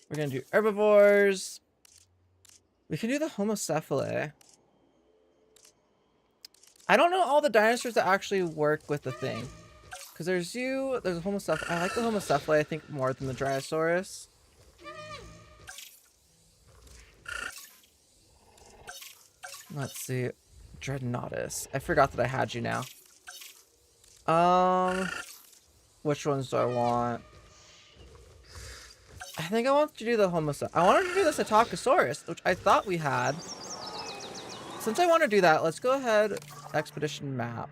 Speaker 2: we're going to do herbivores. We can do the Homocephali. I don't know all the dinosaurs that actually work with the thing. Because there's a Homocephali. I like the Homocephali, I think, more than the Dryosaurus. Let's see. Dreadnoughtus. I forgot that I had you now. Which ones do I want? I think I want to do the Homocephali. I wanted to do the Psittacosaurus, which I thought we had. Since I want to do that, let's go ahead. Expedition map.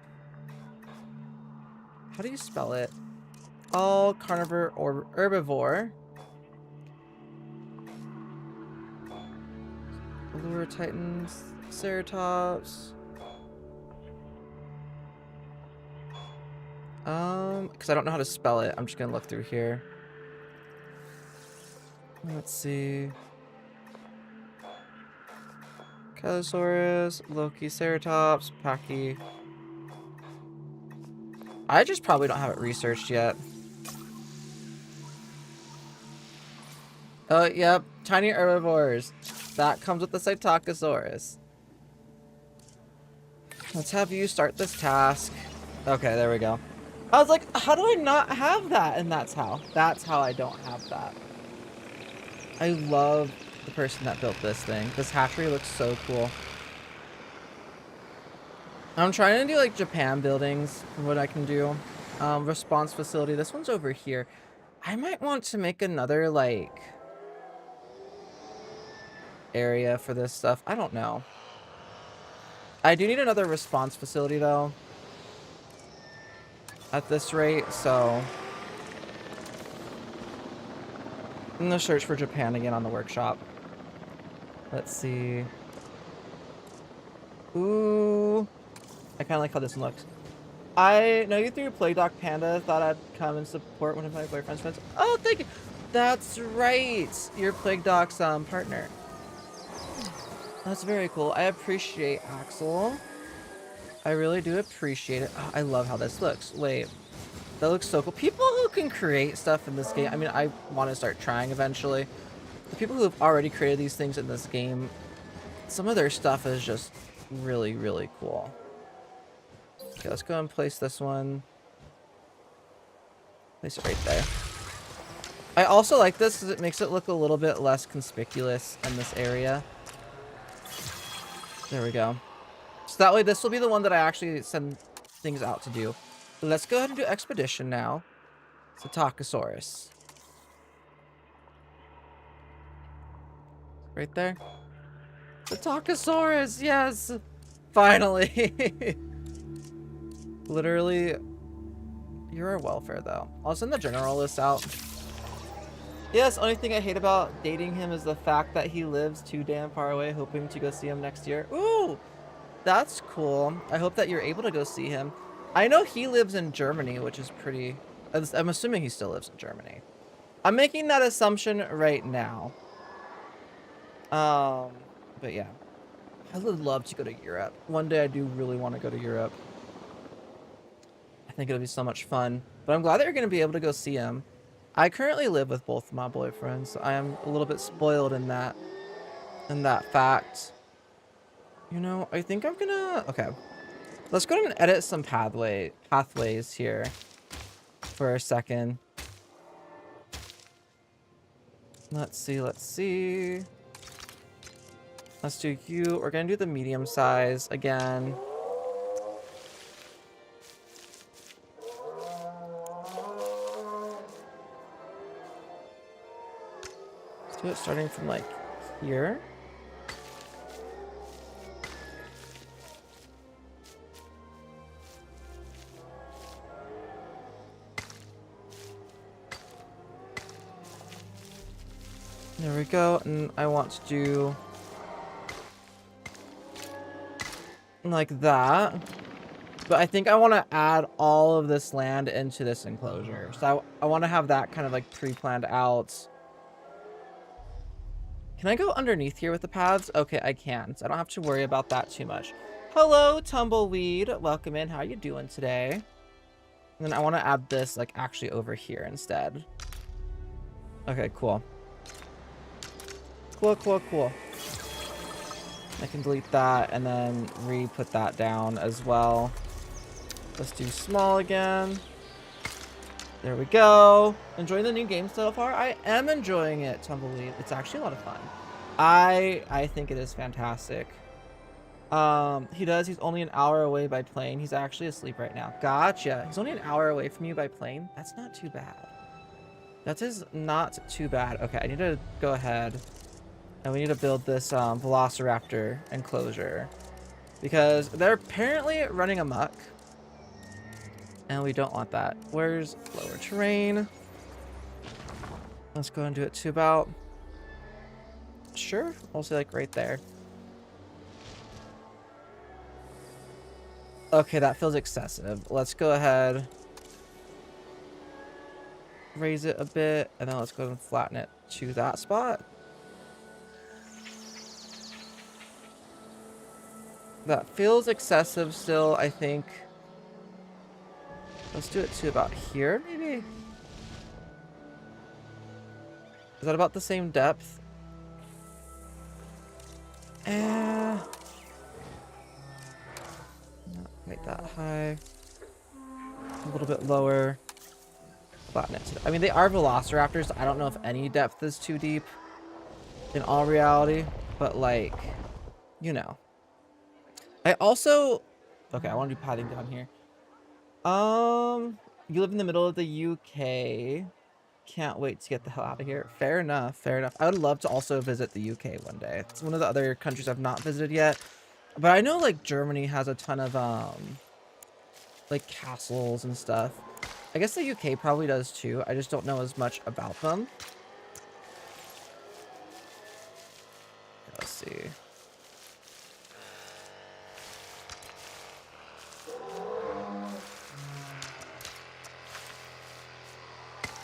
Speaker 2: How do you spell it? All carnivore or herbivore. Allure Titans, Ceratops. Because I don't know how to spell it. I'm just gonna look through here. Let's see. Katsuyama, Loki, Ceratops, Paki. I just probably don't have it researched yet. Oh, yep. Tiny herbivores. That comes with the Psittacosaurus. Let's have you start this task. Okay, there we go. I was like, how do I not have that? And that's how. That's how I don't have that. I love the person that built this thing. This hatchery looks so cool. I'm trying to do like Japan buildings, what I can do. Response facility. This one's over here. I might want to make another like area for this stuff. I don't know. I do need another response facility though. At this rate, so I'm gonna search for Japan again on the workshop. Let's see. Ooh, I kind of like how this one looks. I know you through Plague Doc Panda. Thought I'd come and support one of my boyfriend's friends. Oh, thank you. That's right. You're Plague Doc's partner. That's very cool. I appreciate Axel. I really do appreciate it. Oh, I love how this looks. Wait, that looks so cool. People who can create stuff in this game. I mean, I want to start trying eventually. The people who have already created these things in this game, some of their stuff is just really, really cool. Okay, let's go and place this one. Place it right there. I also like this because it makes it look a little bit less conspicuous in this area. There we go. So that way this will be the one that I actually send things out to do. So let's go ahead and do expedition now. It's a Tacosaurus. Right there. The Tacosaurus, yes! Finally! Literally, you're our welfare though. I'll send the general list out. Yes, only thing I hate about dating him is the fact that he lives too damn far away, hoping to go see him next year. Ooh, that's cool. I hope that you're able to go see him. I know he lives in Germany, which is pretty... I'm assuming he still lives in Germany. I'm making that assumption right now. But yeah. I would love to go to Europe. One day I do really want to go to Europe. I think it'll be so much fun. But I'm glad that you're going to be able to go see him. I currently live with both my boyfriends. So I am a little bit spoiled in that fact. You know, I think I'm gonna... Okay. Let's go ahead and edit some pathways here for a second. Let's see. Let's do you. We're gonna do the medium size again. Let's do it starting from like here. There we go, and I want to do like that, but I think I want to add all of this land into this enclosure. So I want to have that kind of like pre-planned out. Can I go underneath here with the paths? Okay, I can, so I don't have to worry about that too much. Hello, Tumbleweed. Welcome in. How are you doing today? And then I want to add this like actually over here instead. Okay, cool. Cool. I can delete that and then re-put that down as well. Let's do small again. There we go. Enjoying the new game so far? I am enjoying it, Tumbleweed. It's actually a lot of fun. I think it is fantastic. He's only an hour away by plane. He's actually asleep right now. Gotcha. He's only an hour away from you by plane? That's not too bad. That is not too bad. Okay, I need to go ahead. And we need to build this Velociraptor enclosure. Because they're apparently running amok. And we don't want that. Where's lower terrain? Let's go and do it to about... Sure. We'll say like right there. Okay, that feels excessive. Let's go ahead. Raise it a bit. And then let's go and flatten it to that spot. That feels excessive still, I think. Let's do it to about here, maybe? Is that about the same depth? that high. A little bit lower. Flatten it. I mean, they are velociraptors. I don't know if any depth is too deep in all reality, but like, you know. I also, okay, I want to do padding down here. You live in the middle of the UK. Can't wait to get the hell out of here. Fair enough, fair enough. I would love to also visit the UK one day. It's one of the other countries I've not visited yet. But I know like Germany has a ton of like castles and stuff. I guess the UK probably does too. I just don't know as much about them. Let's see.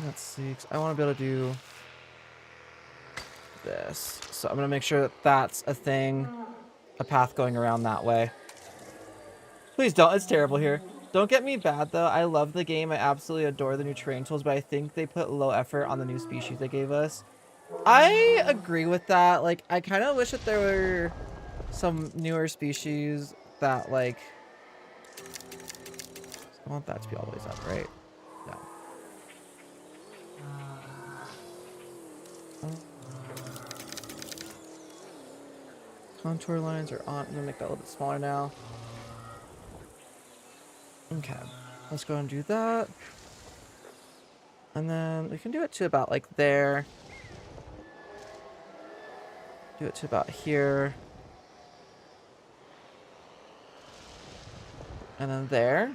Speaker 2: Let's see. 'Cause I want to be able to do this. So I'm going to make sure that that's a thing. A path going around that way. Please don't. It's terrible here. Don't get me bad, though. I love the game. I absolutely adore the new terrain tools, but I think they put low effort on the new species they gave us. I agree with that. Like, I kind of wish that there were some newer species that, like... I want that to be all the way up, right? No. Contour lines are on. I'm gonna make that a little bit smaller now. Okay, let's go and do that. And then we can do it to about like there. Do it to about here. And then there.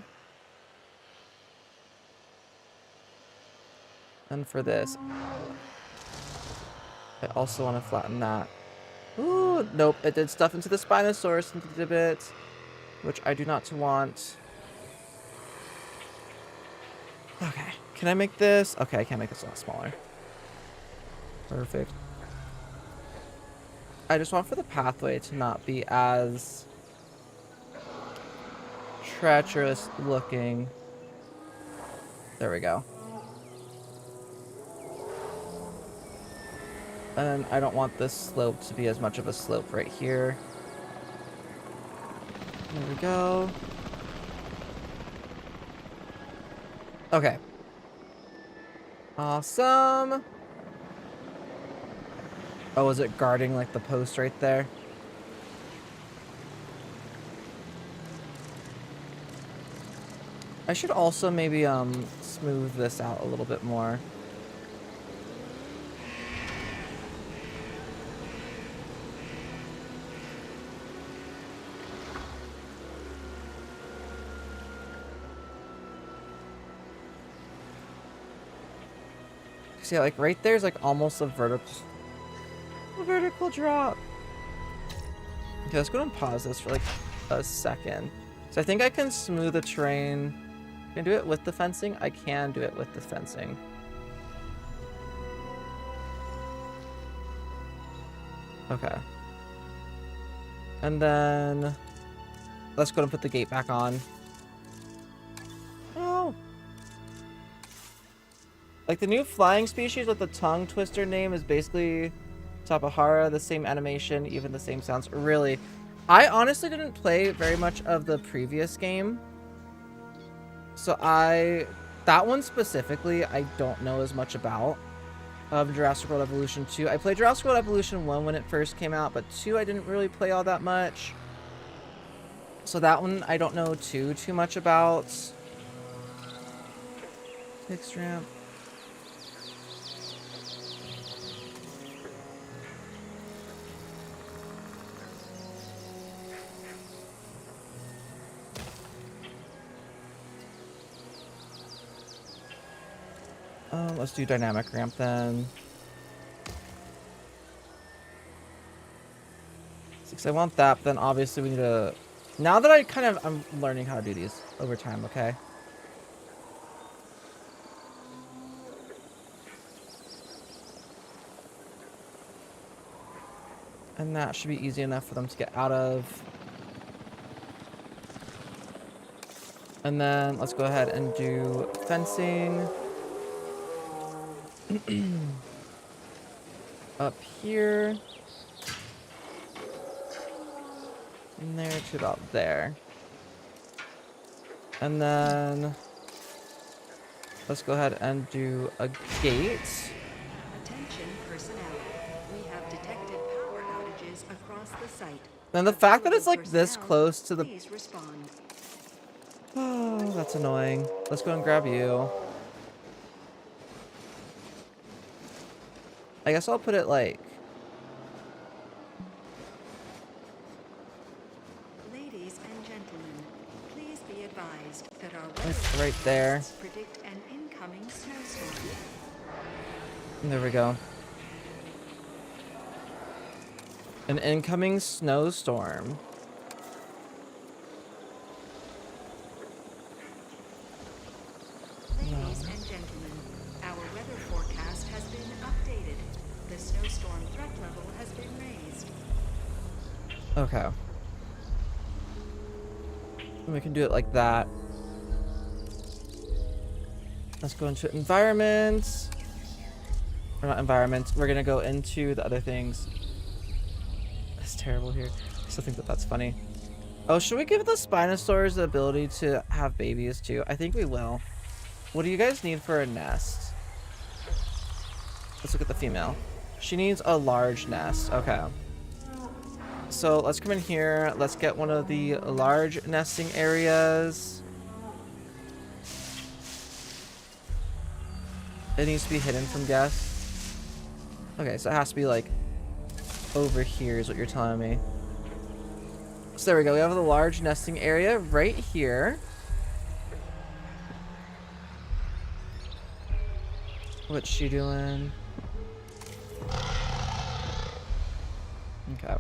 Speaker 2: And for this, I also want to flatten that. Ooh, nope, it did stuff into the Spinosaurus into the bit, which I do not want. Okay, can I make this? Okay, I can't make this a lot smaller. Perfect. I just want for the pathway to not be as treacherous looking. There we go. And I don't want this slope to be as much of a slope right here. There we go. Okay. Awesome. Oh, is it guarding like the post right there? I should also maybe smooth this out a little bit more. See, like right there's like almost a vertical drop. Okay, let's go and pause this for like a second. So I think I can smooth the terrain. Can I do it with the fencing? I can do it with the fencing. Okay. And then let's go and put the gate back on. Oh. Like the new flying species with the tongue twister name is basically Tapahara, the same animation, even the same sounds. Really, I honestly didn't play very much of the previous game. So that one specifically, I don't know as much about of Jurassic World Evolution 2. I played Jurassic World Evolution 1 when it first came out, but 2 I didn't really play all that much. So that one I don't know too much about. Fixed ramp. Let's do dynamic ramp then. Because I want that, but then obviously we need to... Now that I'm learning how to do these over time, okay? And that should be easy enough for them to get out of. And then let's go ahead and do fencing. Up here. And there to about there. And then let's go ahead and do a gate.
Speaker 4: Attention personnel. We have detected power outages across the site.
Speaker 2: And the fact that it's like
Speaker 4: Available
Speaker 2: this
Speaker 4: personnel,
Speaker 2: close to the...
Speaker 4: Please respond.
Speaker 2: Oh, that's annoying. Let's go and grab you. I guess I'll put it like...
Speaker 4: Ladies and gentlemen, please be advised that our
Speaker 2: Like
Speaker 4: weather
Speaker 2: right there.
Speaker 4: forecasts predict an incoming snowstorm.
Speaker 2: There we go. An incoming snowstorm.
Speaker 4: Ladies and gentlemen, our weather forecast has been updated. The snowstorm threat level has been raised.
Speaker 2: Okay. We can do it like that. Let's go into environments. Or not environments. We're gonna go into the other things. That's terrible here. I still think that that's funny. Oh, should we give the Spinosaurus the ability to have babies too? I think we will. What do you guys need for a nest? Let's look at the female. She needs a large nest. Okay. So let's come in here. Let's get one of the large nesting areas. It needs to be hidden from guests. Okay, so it has to be like over here is what you're telling me. So there we go. We have the large nesting area right here. What's she doing? Okay.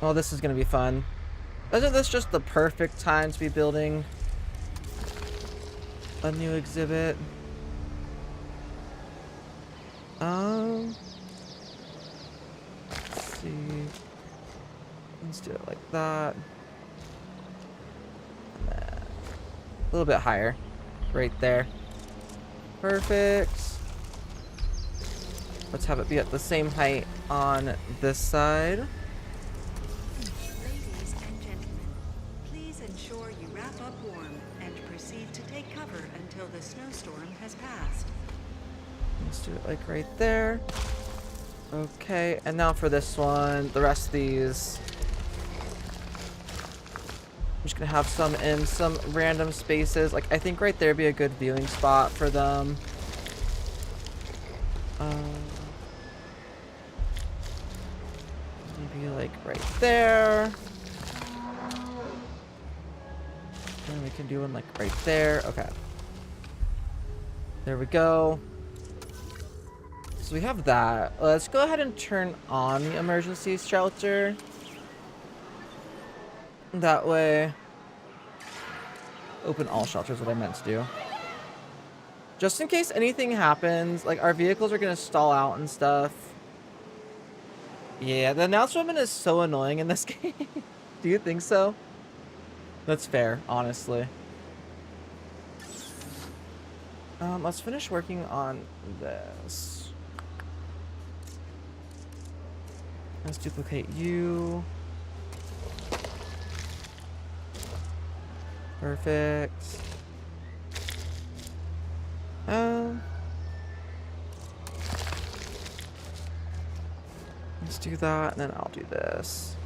Speaker 2: Oh, this is gonna be fun. Isn't this just the perfect time to be building a new exhibit? Let's see. Let's do it like that. And then a little bit higher. Right there. Perfect. Let's have it be at the same height on this side.
Speaker 4: Ladies and gentlemen, please ensure you wrap up warm and proceed to take cover until the snowstorm has passed.
Speaker 2: Let's do it like right there. Okay, and now for this one, the rest of these. I'm just gonna have some in some random spaces. Like, I think right there would be a good viewing spot for them. Maybe like right there. And we can do one like right there. Okay. There we go. So we have that. Let's go ahead and turn on the emergency shelter. That way. Open all shelters, what I meant to do. Just in case anything happens, like our vehicles are gonna stall out and stuff. Yeah, the announcement is so annoying in this game. Do you think so? That's fair, honestly. Let's finish working on this. Let's duplicate you. Perfect. Let's do that, and then I'll do this.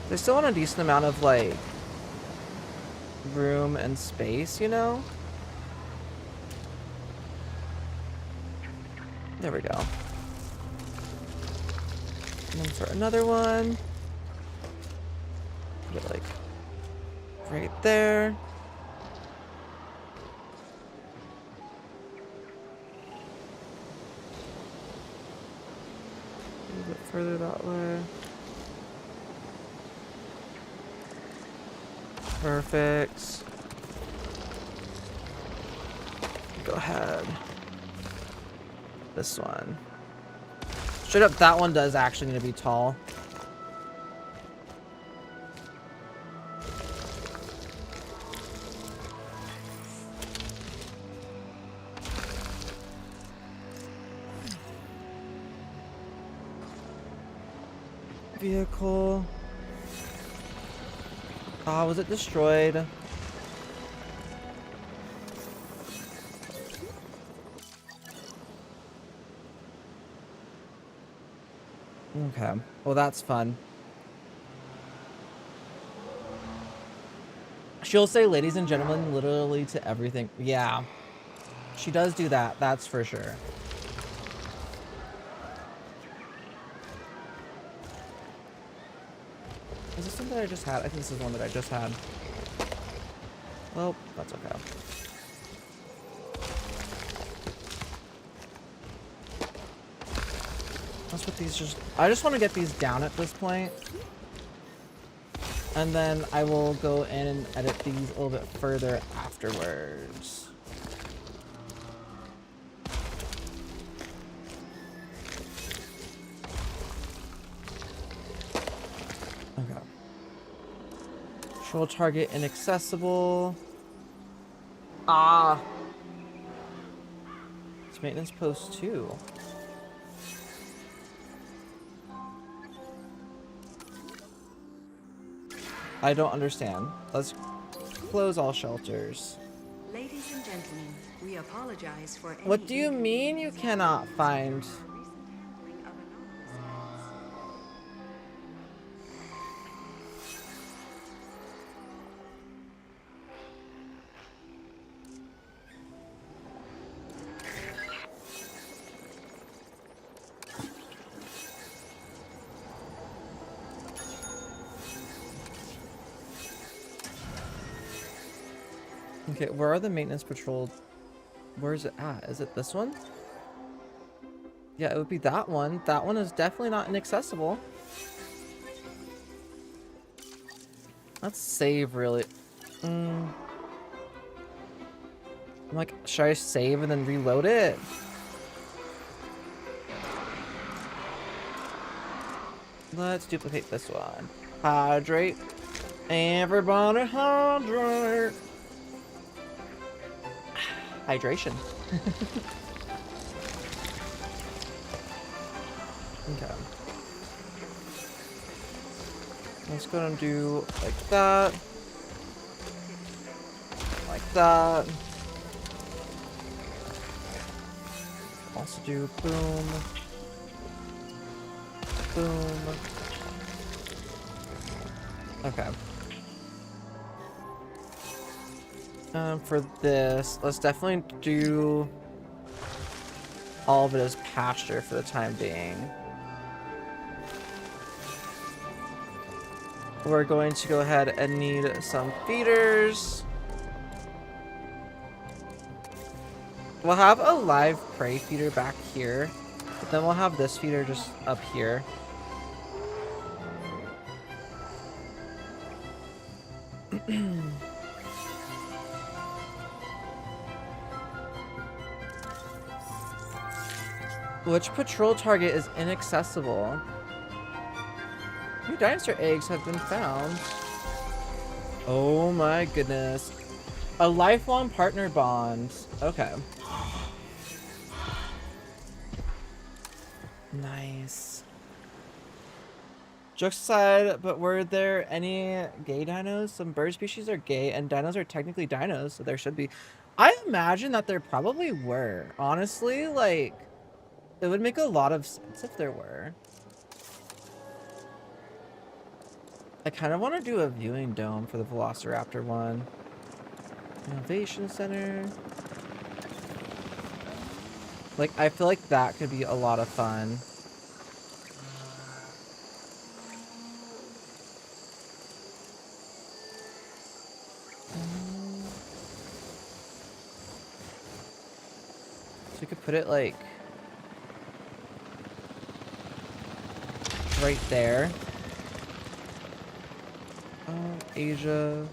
Speaker 2: They still want a decent amount of, like, room and space, you know? There we go. And then for another one. Put it, like, right there. A little bit further that way. Perfect. Go ahead. This one. Straight up, that one does actually need to be tall. vehicle. Ah, was it destroyed? Okay. Well, that's fun. She'll say ladies and gentlemen literally to everything. Yeah. She does do that. That's for sure. Is this one that I just had? I think this is one that I just had. Well, that's okay. That's what these just... I just want to get these down at this point. And then I will go in and edit these a little bit further afterwards. Okay. Control target inaccessible. Ah. It's maintenance post 2. I don't understand. Let's close all shelters.
Speaker 4: Ladies and gentlemen, we apologize for any
Speaker 2: What do you mean you cannot find?
Speaker 4: recent handling of anomalous
Speaker 2: Okay, where are the maintenance patrol? Where is it at? Is it this one? Yeah, it would be that one. That one is definitely not inaccessible. Let's save really. I'm like, should I save and then reload it? Let's duplicate this one. Hydrate. Everybody hydrate. Hydration. Okay. Let's go and do like that. Like that. Also do boom. Boom. Okay. For this, let's definitely do all of it as pasture for the time being. We're going to go ahead and need some feeders. We'll have a live prey feeder back here, but then we'll have this feeder just up here. Which patrol target is inaccessible? New dinosaur eggs have been found. Oh my goodness. A lifelong partner bond. Okay. Nice. Jokes aside, but were there any gay dinos? Some bird species are gay and dinos are technically dinos, so there should be. I imagine that there probably were. Honestly, like, it would make a lot of sense if there were. I kind of want to do a viewing dome for the Velociraptor one. Innovation Center. Like, I feel like that could be a lot of fun. So you could put it like right there. Oh, Asia.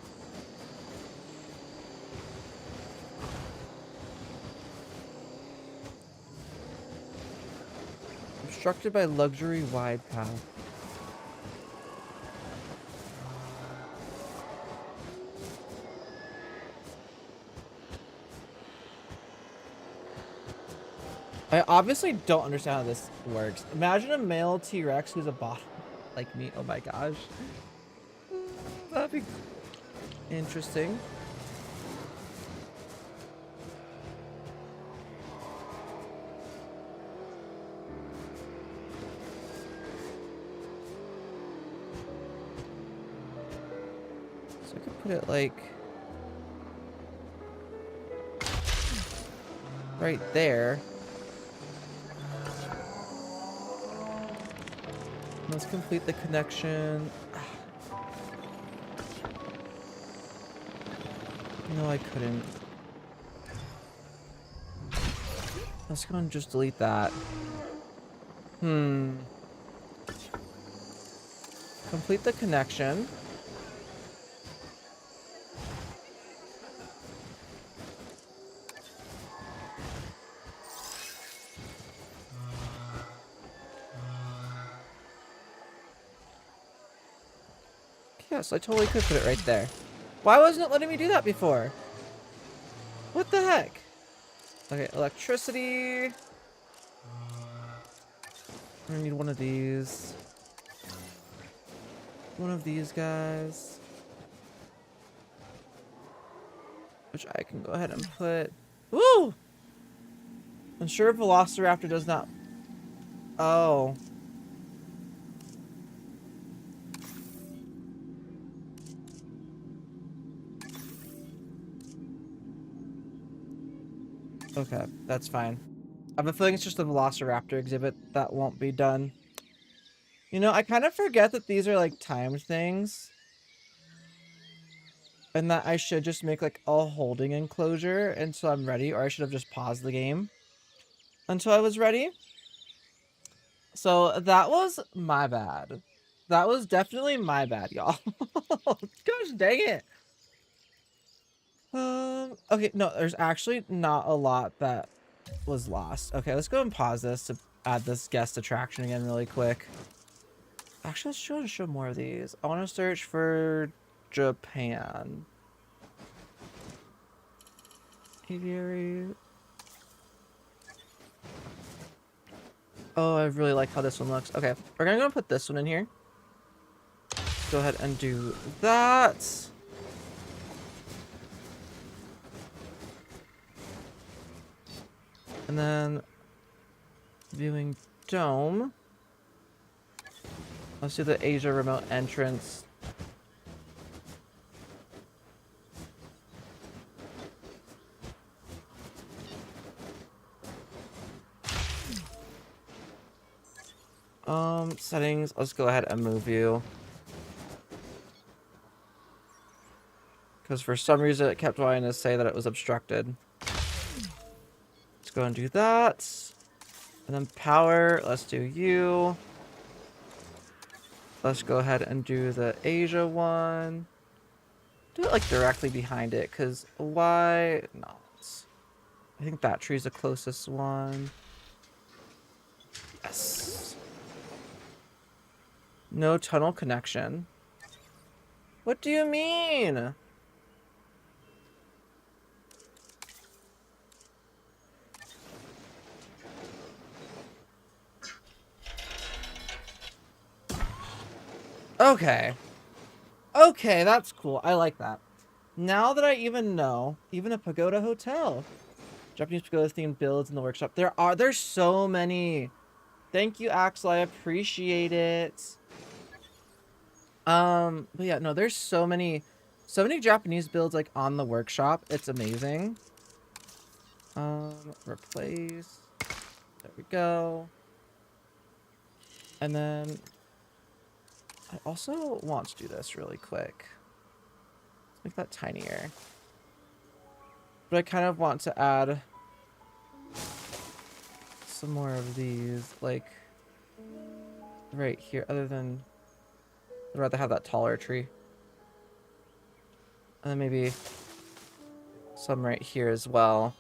Speaker 2: Obstructed by luxury wide path. I obviously don't understand how this works. Imagine a male T-Rex who's a bottom. Like me? Oh my gosh. That'd be interesting. So I could put it like right there. Let's complete the connection. No, I couldn't. Let's go and just delete that. Complete the connection. Yes, I totally could put it right there. Why wasn't it letting me do that before? What the heck? Okay, electricity. I need one of these. One of these guys. Which I can go ahead and put. Woo! I'm sure Velociraptor does not. Oh. Okay, that's fine. I have a feeling it's just the Velociraptor exhibit that won't be done. You know, I kind of forget that these are like timed things. And that I should just make like a holding enclosure until I'm ready, or I should have just paused the game until I was ready. So that was my bad. That was definitely my bad, y'all. Gosh dang it. Okay, no, there's actually not a lot that was lost. Okay, let's go and pause this to add this guest attraction again really quick. Actually, let's show more of these. I want to search for Japan. Aviary. Oh, I really like how this one looks. Okay, we're gonna go put this one in here. Go ahead and do that. And then viewing dome. Let's do the Asia remote entrance. Settings. Let's go ahead and move you. Because for some reason it kept wanting to say that it was obstructed. Let's go and do that. And then power. Let's do you. Let's go ahead and do the Asia one. Do it like directly behind it, because why not? I think that tree's the closest one. Yes. No tunnel connection. What do you mean? Okay. Okay, that's cool. I like that. Now that I even know, even a pagoda hotel. Japanese pagoda themed builds in the workshop. There's so many. Thank you, Axel. I appreciate it. But yeah, no, there's so many Japanese builds like on the workshop. It's amazing. Replace. There we go. And then I also want to do this really quick. Let's make that tinier. But I kind of want to add some more of these, like, right here, other than, I'd rather have that taller tree. And then maybe some right here as well.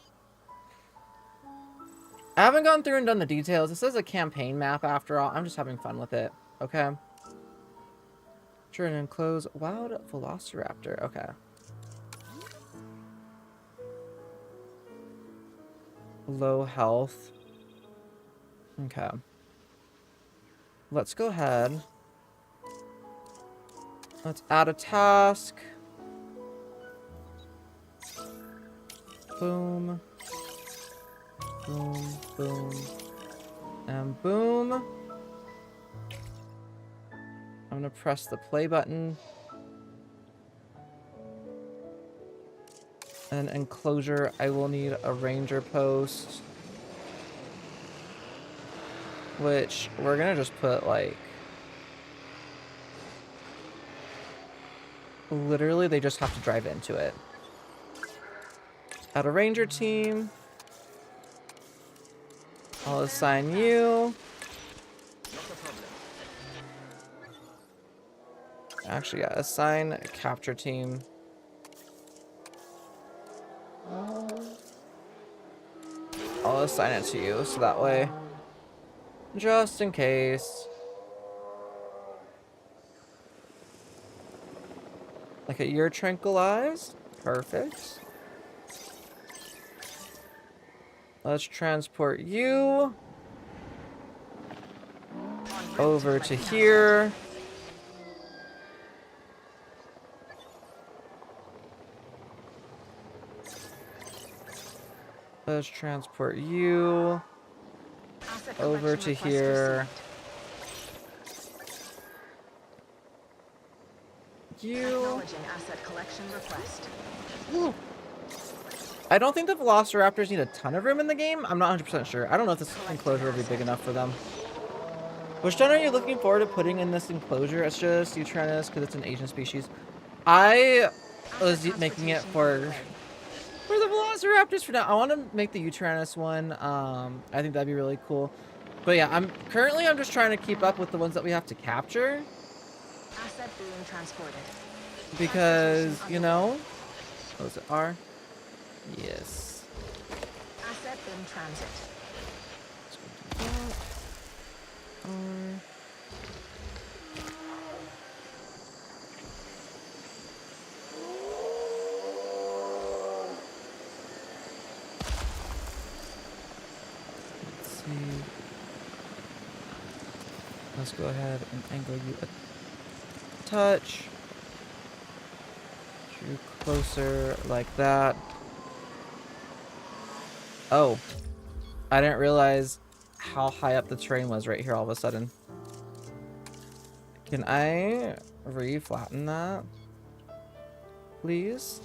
Speaker 2: I haven't gone through and done the details. This is a campaign map after all. I'm just having fun with it. Okay. Sure, and enclose wild velociraptor. Okay. Low health. Okay. Let's go ahead Let's add a task. Boom. Boom, boom, and boom. I'm gonna press the play button. And enclosure, I will need a ranger post. Which, we're gonna just put, like... Literally, they just have to drive into it. Add a ranger team. I'll assign you. Actually, yeah, assign a capture team. I'll assign it to you, so that way, just in case. Like, you're tranquilized. Perfect. Let's transport you over to here. Let's transport you over to here.
Speaker 3: Acknowledging asset collection request.
Speaker 2: Ooh. I don't think the velociraptors need a ton of room in the game. I'm not 100% sure. I don't know if this enclosure will be big enough for them. Which one are you looking forward to putting in this enclosure? It's just Utranus because it's an Asian species. I was making it for the velociraptors for now. I want to make the Utranus one. I think that'd be really cool. But yeah, I'm just trying to keep up with the ones that we have to capture.
Speaker 3: Asset being transported.
Speaker 2: Because, you know, what was it, R? Yes.
Speaker 3: Asset in transit.
Speaker 2: Let's see. Let's go ahead and angle you a touch. Drew closer like that. Oh, I didn't realize how high up the terrain was right here all of a sudden. Can I re-flatten that, please?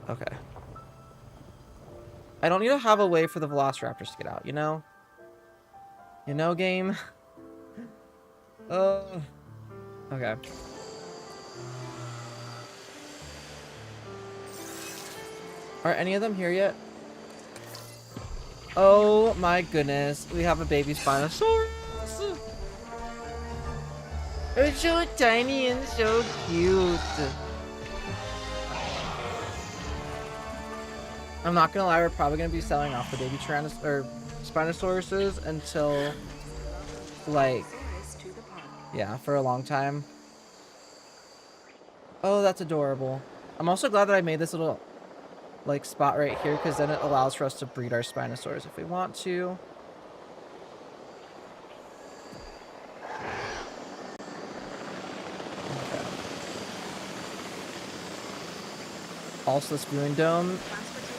Speaker 2: Okay. I don't need to have a way for the velociraptors to get out, you know? You know, game? Oh. Okay. Are any of them here yet? Oh my goodness. We have a baby Spinosaurus. It's so tiny and so cute. I'm not gonna lie, we're probably gonna be selling off the baby Spinosauruses until, like, yeah, for a long time. Oh, that's adorable. I'm also glad that I made this little, like, spot right here, because then it allows for us to breed our Spinosaurus if we want to. Okay. Also, this viewing dome,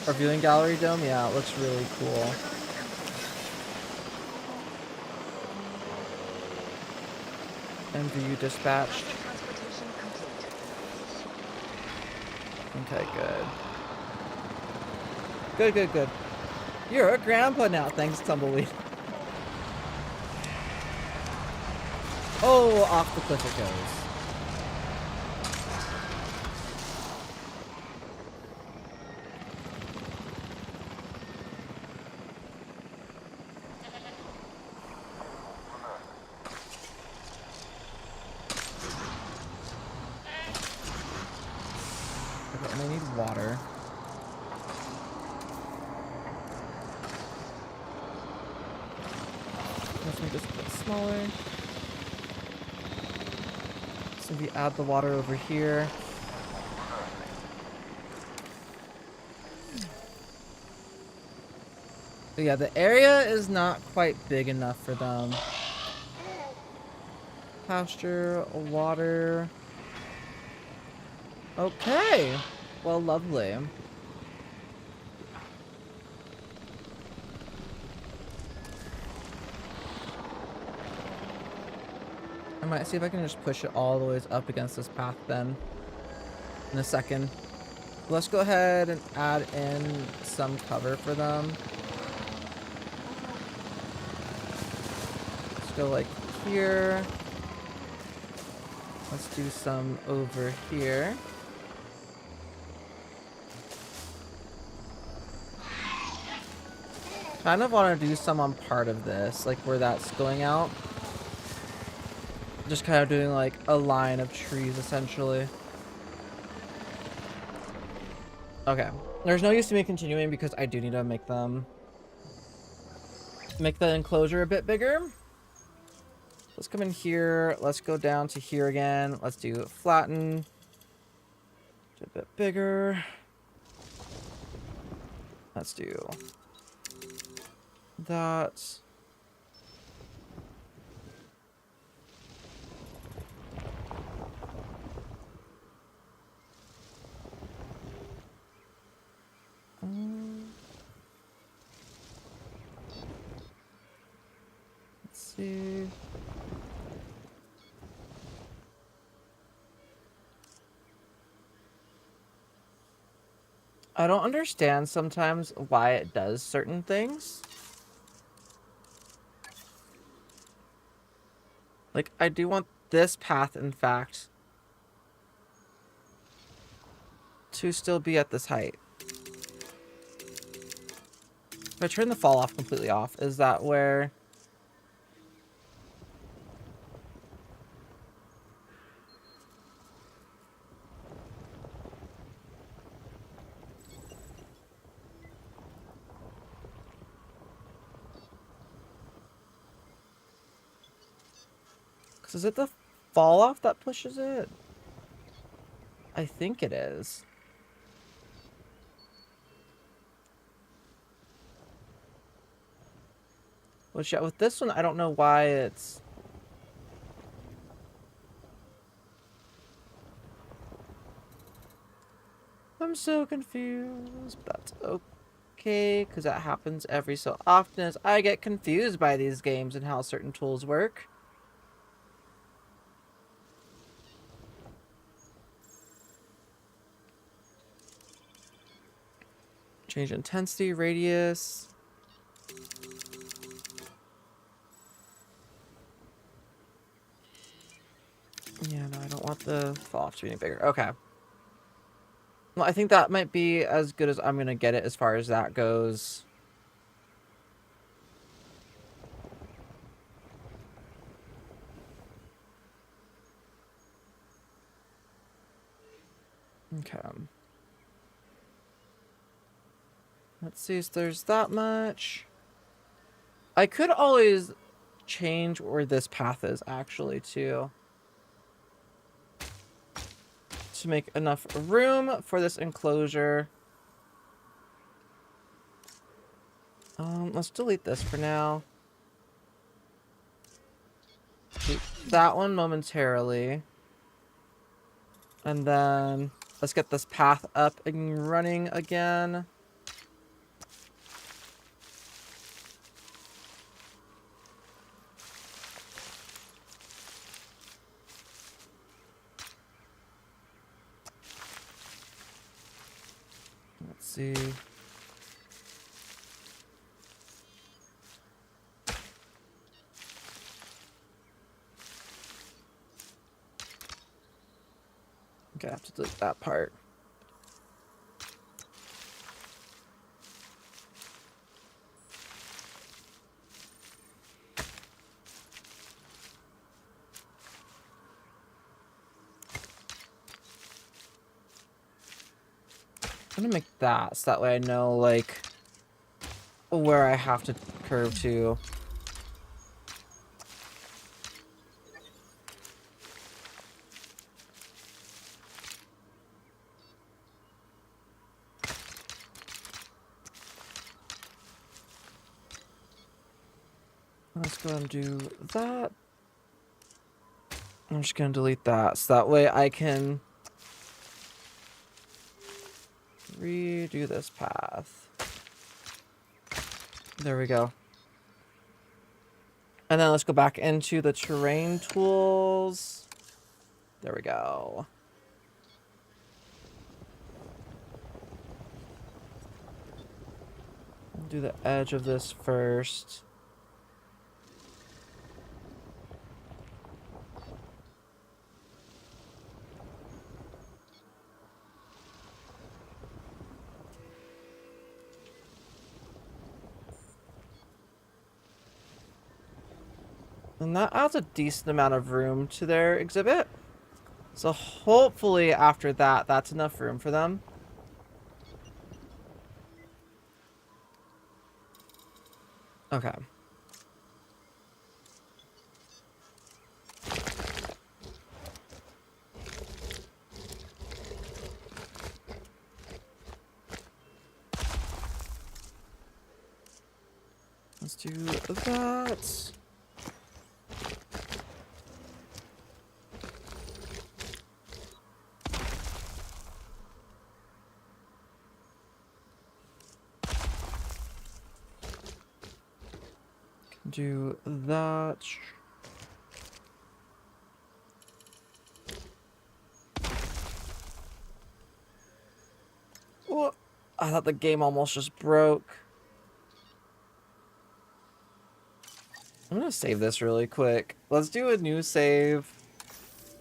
Speaker 2: or viewing gallery dome, yeah, it looks really cool. MVU dispatched.
Speaker 3: Transportation complete.
Speaker 2: Okay, good. Good, good, good. You're a grandpa now, thanks, Tumbleweed. Oh, off the cliff it goes. Okay, and I need water. Let's make this a bit smaller. So we add the water over here. But yeah, the area is not quite big enough for them. Pasture, water. Okay. Well, lovely. I might see if I can just push it all the way up against this path then in a second. Let's go ahead and add in some cover for them. Let's go like here. Let's do some over here. Kind of want to do some on part of this, like where that's going out. Just kind of doing like a line of trees essentially. Okay. There's no use to me continuing because I do need to make the enclosure a bit bigger. Let's come in here. Let's go down to here again. Let's do flatten. Do a bit bigger. Let's do that. Let's see. I don't understand sometimes why it does certain things. Like, I do want this path, in fact, to still be at this height. If I turn the fall off completely off, is that where... Is it the fall off that pushes it? I think it is. Which, yeah, with this one, I don't know why it's... I'm so confused, but that's okay, because that happens every so often as I get confused by these games and how certain tools work. Change intensity, radius. Yeah, no, I don't want the fall off to be any bigger. Okay. Well, I think that might be as good as I'm going to get it as far as that goes. Okay. Let's see if there's that much. I could always change where this path is actually too. To make enough room for this enclosure. Let's delete this for now. Delete that one momentarily. And then let's get this path up and running again. Let's see. Okay, I have to delete that part. I'm gonna make that so that way I know like where I have to curve to. Let's go and do that. I'm just gonna delete that so that way I can redo this path. There we go. And then let's go back into the terrain tools. There we go. Do the edge of this first. And that adds a decent amount of room to their exhibit. So hopefully after that, that's enough room for them. Okay. Let's do that. Do that. Oh, I thought the game almost just broke. I'm gonna save this really quick. Let's do a new save.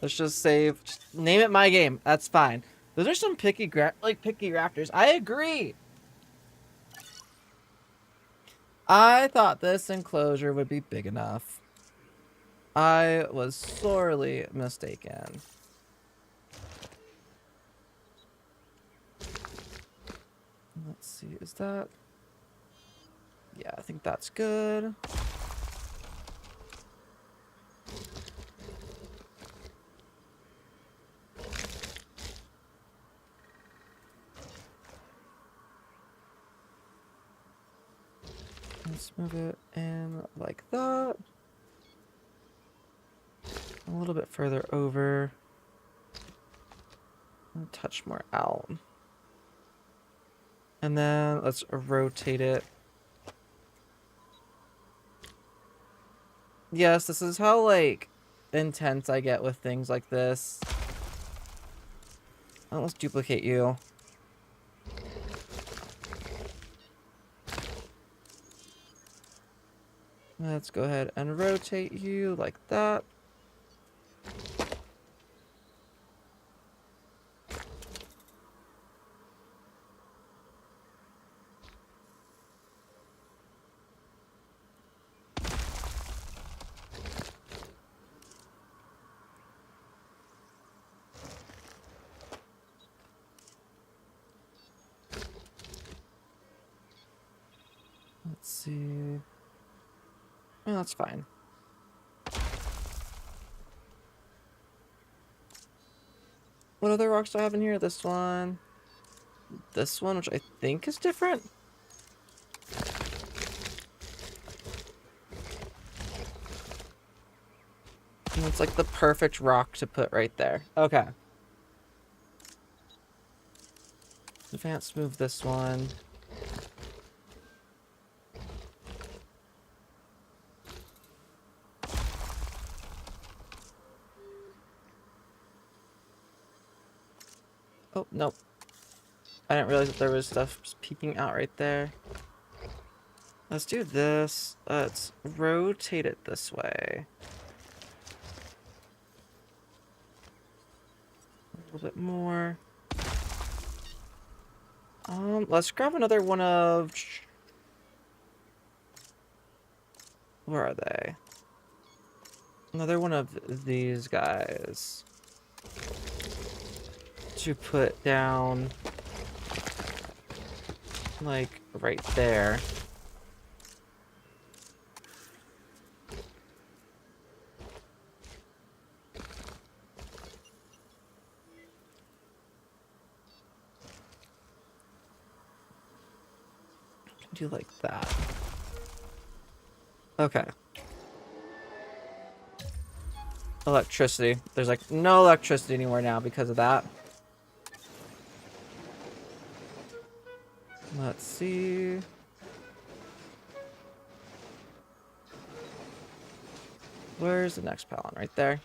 Speaker 2: Let's just save. Just name it my game. That's fine. Those are some picky raptors. I agree. I thought this enclosure would be big enough. I was sorely mistaken. Let's see, is that... Yeah, I think that's good. Let's move it in like that. A little bit further over. And a touch more out. And then let's rotate it. Yes, this is how, like, intense I get with things like this. Oh, let's duplicate you. Let's go ahead and rotate you like that. Let's see. Oh, that's fine. What other rocks do I have in here? This one, which I think is different. And it's like the perfect rock to put right there. Okay. Advance move this one. Oh, nope. I didn't realize that there was stuff just peeking out right there. Let's do this. Let's rotate it this way. A little bit more. Let's grab another one of... Where are they? Another one of these guys. To put down, like, right there. Do like that. Okay. electricity. There's like no electricity anymore now because of that. Let's see. Where's the next pylon? Right there.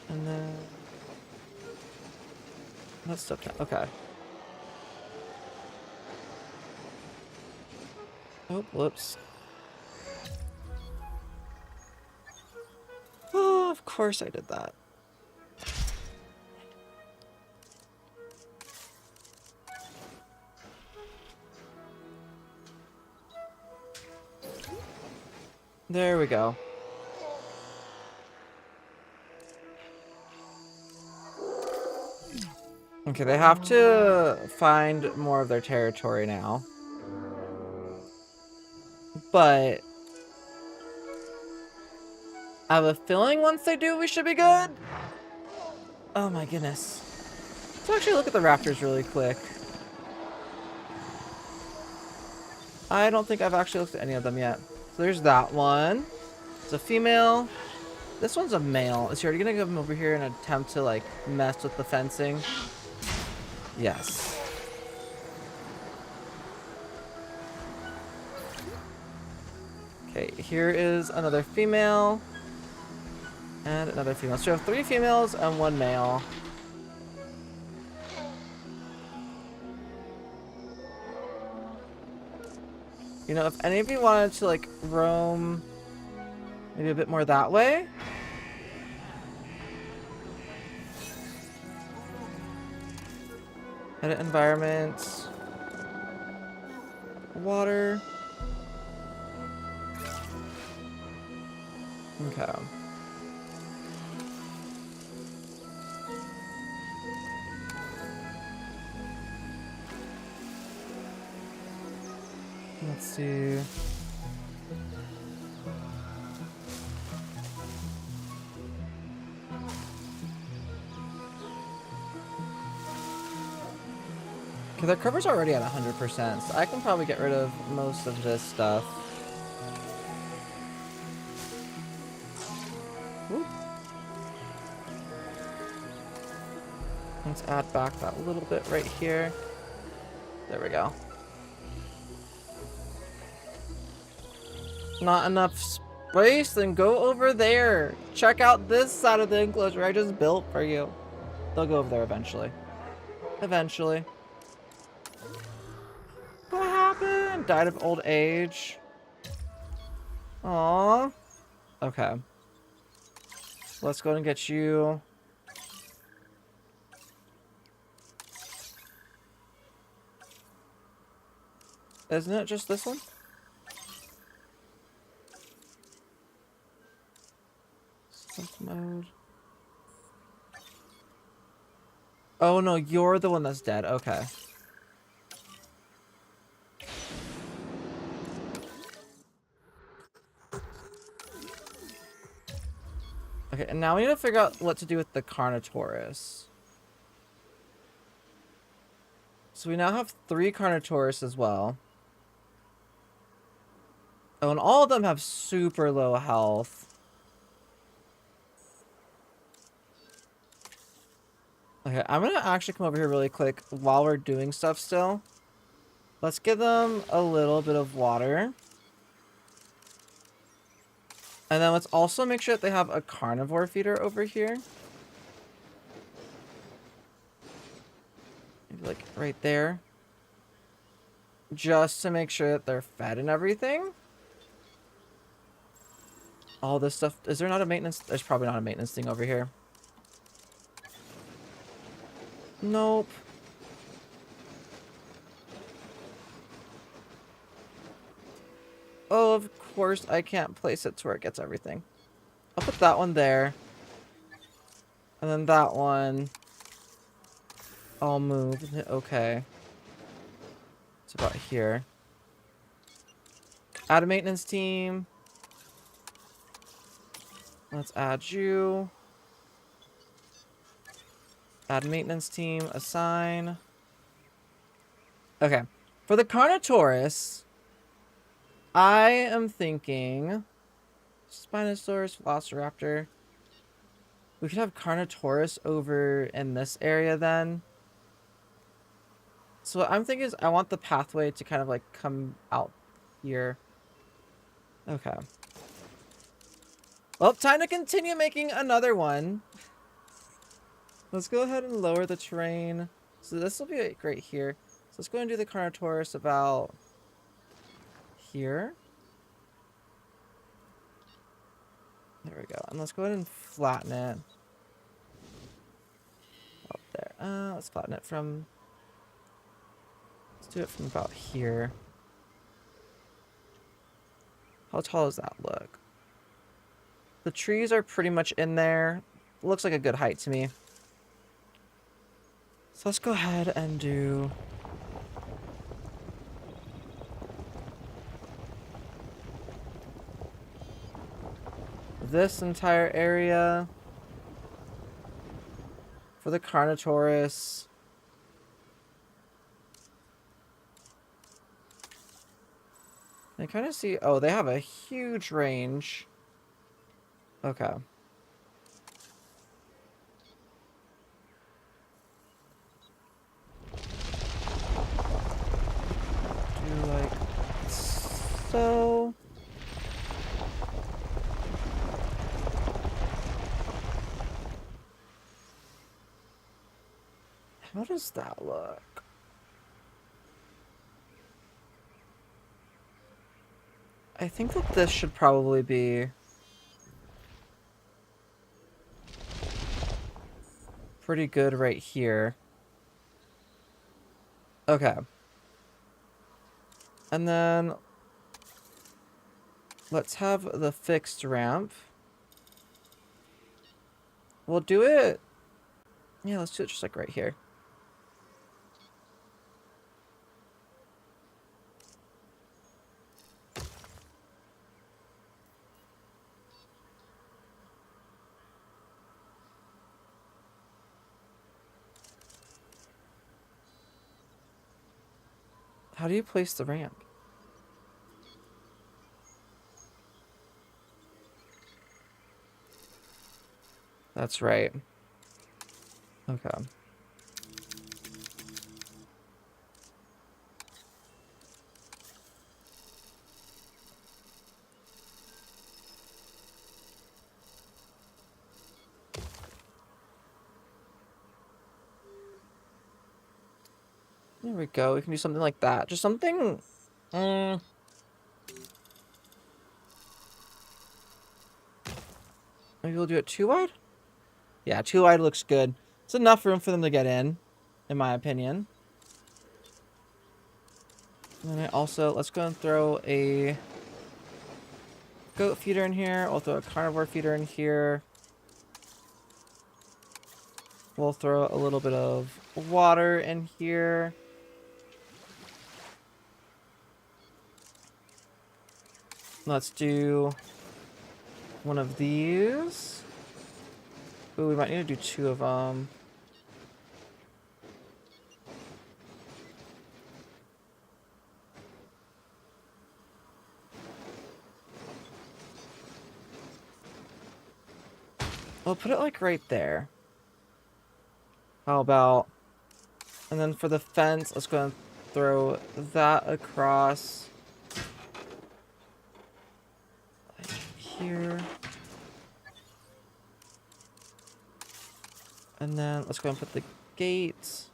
Speaker 2: And then that's still okay. Oh, whoops. Oh, of course I did that. There we go. Okay, they have to find more of their territory now. But I have a feeling once they do, we should be good. Oh my goodness. Let's actually look at the raptors really quick. I don't think I've actually looked at any of them yet. So there's that one. It's a female. This one's a male. Is he already gonna come over here and attempt to like mess with the fencing? Yes. Okay, here is another female. And another female. So we have 3 females and 1 male. You know, if any of you wanted to like roam maybe a bit more that way. Edit environment. Water. Okay. Let's see. Okay, their cover's already at 100%, so I can probably get rid of most of this stuff. Whoop. Let's add back that little bit right here. There we go. Not enough space? Then go over there. Check out this side of the enclosure I just built for you. They'll go over there eventually. Eventually. What happened? Died of old age. Aww. Okay. Let's go and get you. Isn't it just this one? Stealth mode. Oh no, you're the one that's dead. Okay. Okay, and now we need to figure out what to do with the Carnotaurus. So we now have 3 Carnotaurus as well. Oh, and all of them have super low health. Okay, I'm gonna actually come over here really quick while we're doing stuff still. Let's give them a little bit of water. And then let's also make sure that they have a carnivore feeder over here. Maybe like right there. Just to make sure that they're fed and everything. All this stuff. Is there not a maintenance? There's probably not a maintenance thing over here. Nope. Oh, of course I can't place it to where it gets everything. I'll put that one there. And then that one. I'll move. Okay. It's about here. Add a maintenance team. Let's add you. Add maintenance team. Assign. Okay. For the Carnotaurus, I am thinking Spinosaurus, Velociraptor. We could have Carnotaurus over in this area then. So what I'm thinking is I want the pathway to kind of like come out here. Okay. Well, time to continue making another one. Let's go ahead and lower the terrain. So this will be like right here. So let's go and do the Carnotaurus about here. There we go. And let's go ahead and flatten it. Up there. Let's flatten it from... Let's do it from about here. How tall does that look? The trees are pretty much in there. Looks like a good height to me. So let's go ahead and do... this entire area for the Carnotaurus. I kind of see... oh, they have a huge range. Okay. Do like so. How does that look? I think that this should probably be pretty good right here. Okay. And then let's have the fixed ramp. We'll do it. Yeah, let's do it just like right here. How do you place the ramp? That's right. Okay. There we go. We can do something like that. Just something... maybe we'll do it too wide? Yeah, too wide looks good. It's enough room for them to get in my opinion. And then I also... let's go and throw a goat feeder in here. We'll throw a carnivore feeder in here. We'll throw a little bit of water in here. Let's do one of these. Ooh, we might need to do two of them. We'll put it like right there. How about... and then for the fence, let's go and throw that across. Here. And then let's go and put the gates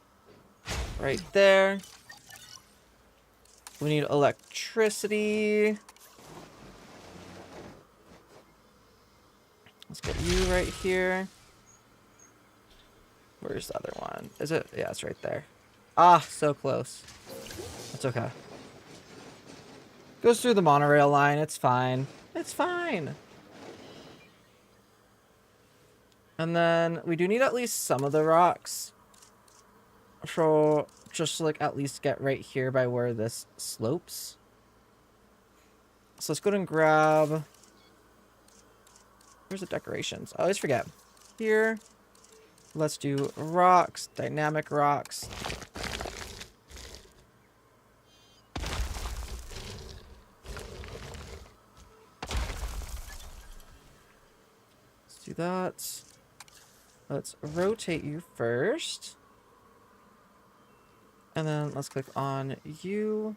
Speaker 2: right there. We need electricity. Let's get you right here. Where's the other one? Is it? Yeah, it's right there. Ah, so close. That's okay. Goes through the monorail line. It's fine. It's fine. And then we do need at least some of the rocks. So just like at least get right here by where this slopes. So let's go ahead and grab... where's the decorations? I always forget. Here. Let's do rocks, dynamic rocks. do that. Let's rotate you first. And then let's click on you.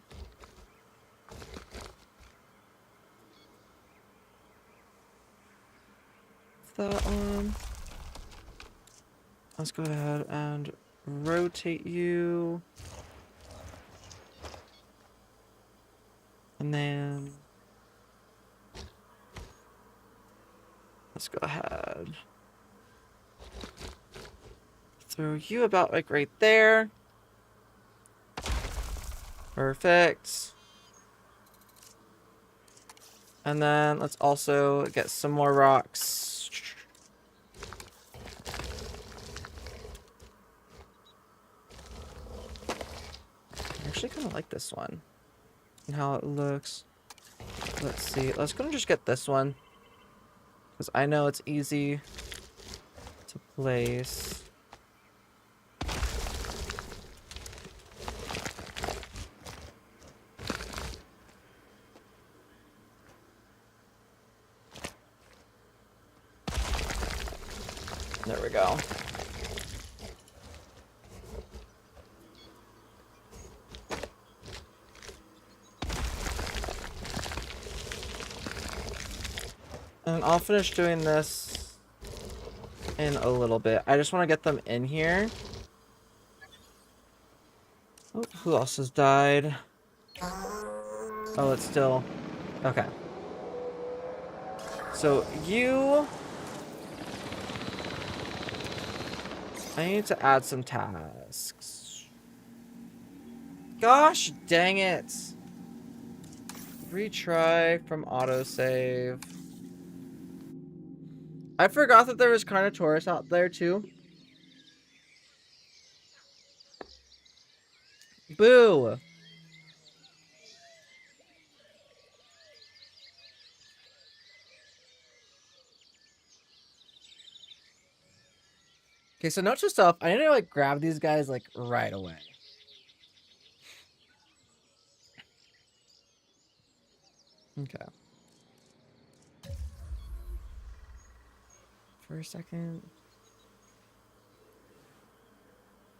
Speaker 2: That one. Let's go ahead and rotate you. And then let's go ahead. Throw you about like right there. Perfect. And then let's also get some more rocks. I actually kind of like this one and how it looks. Let's see. Let's go and just get this one because I know it's easy to place. There we go. And I'll finish doing this in a little bit. I just want to get them in here. Oh, who else has died? Oh, it's still... Okay. So, you... I need to add some tasks. Gosh dang it! Retry from autosave. I forgot that there was Carnotaurus out there too. Boo! Okay, so note to self, I need to like grab these guys like right away. Okay. For a second.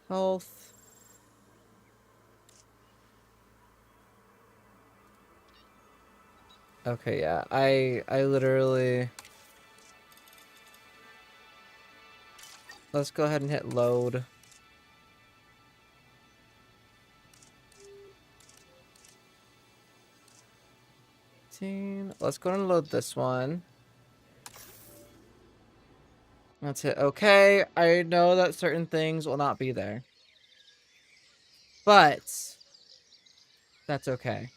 Speaker 2: Health. Okay, yeah. I literally... Let's go ahead and hit load. Let's go and load this one. Let's hit OK. I know that certain things will not be there. But that's okay.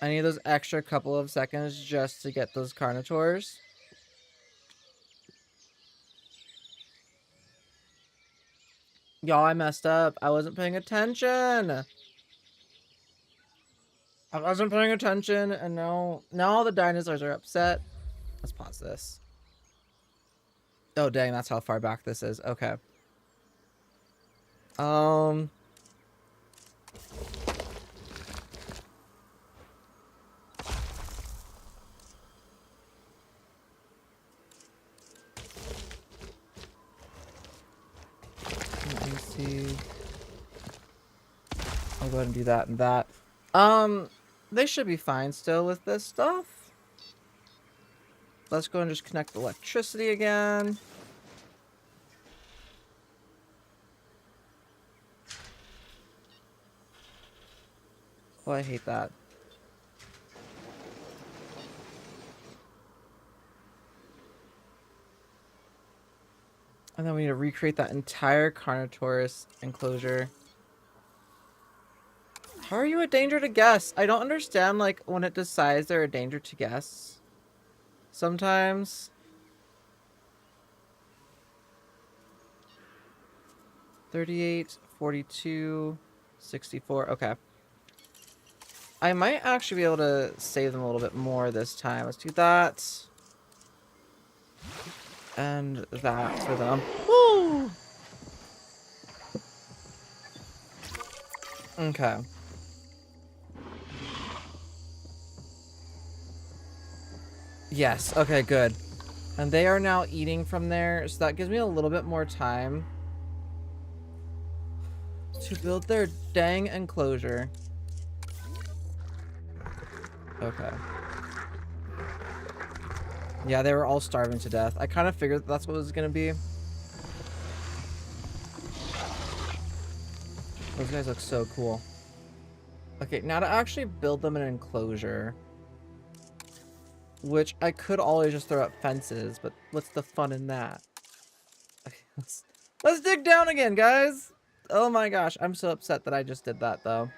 Speaker 2: I need those extra couple of seconds just to get those Carnotaurs. Y'all, I messed up. I wasn't paying attention. I wasn't paying attention, and now all the dinosaurs are upset. Let's pause this. Oh, dang, that's how far back this is. Okay. Let me see. I'll go ahead and do that and that. They should be fine still with this stuff. Let's go and just connect the electricity again. Oh, I hate that. And then we need to recreate that entire Carnotaurus enclosure. How are you a danger to guests? I don't understand, like, when it decides they're a danger to guests. Sometimes. 38, 42, 64. Okay. I might actually be able to save them a little bit more this time. Let's do that. And that for them. Woo! Okay. Yes. Okay, good. And they are now eating from there, so that gives me a little bit more time to build their dang enclosure. Okay. Yeah, they were all starving to death. I kind of figured that's what it was going to be. Those guys look so cool. Okay, now to actually build them an enclosure. Which I could always just throw up fences, but what's the fun in that? Okay, let's dig down again, guys! Oh my gosh, I'm so upset that I just did that, though.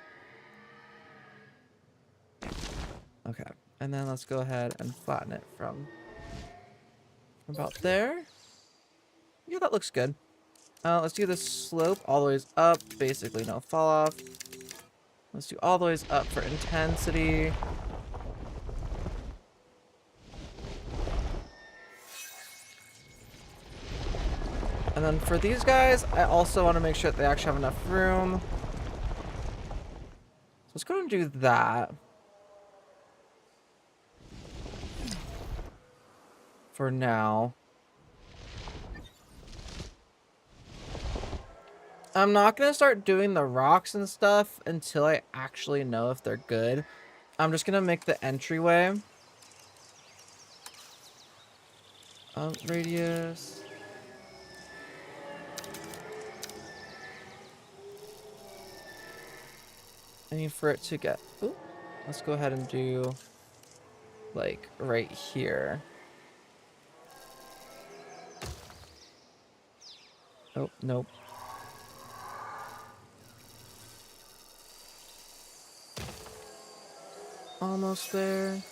Speaker 2: Okay, and then let's go ahead and flatten it from about there. Yeah, that looks good. Let's do the slope all the ways up. Basically, no fall off. Let's do all the ways up for intensity. And then for these guys, I also want to make sure that they actually have enough room. So let's go and do that. For now. I'm not going to start doing the rocks and stuff until I actually know if they're good. I'm just going to make the entryway. Radius. I need for it to get... Ooh, let's go ahead and do... like, right here. Oh, nope. Almost there.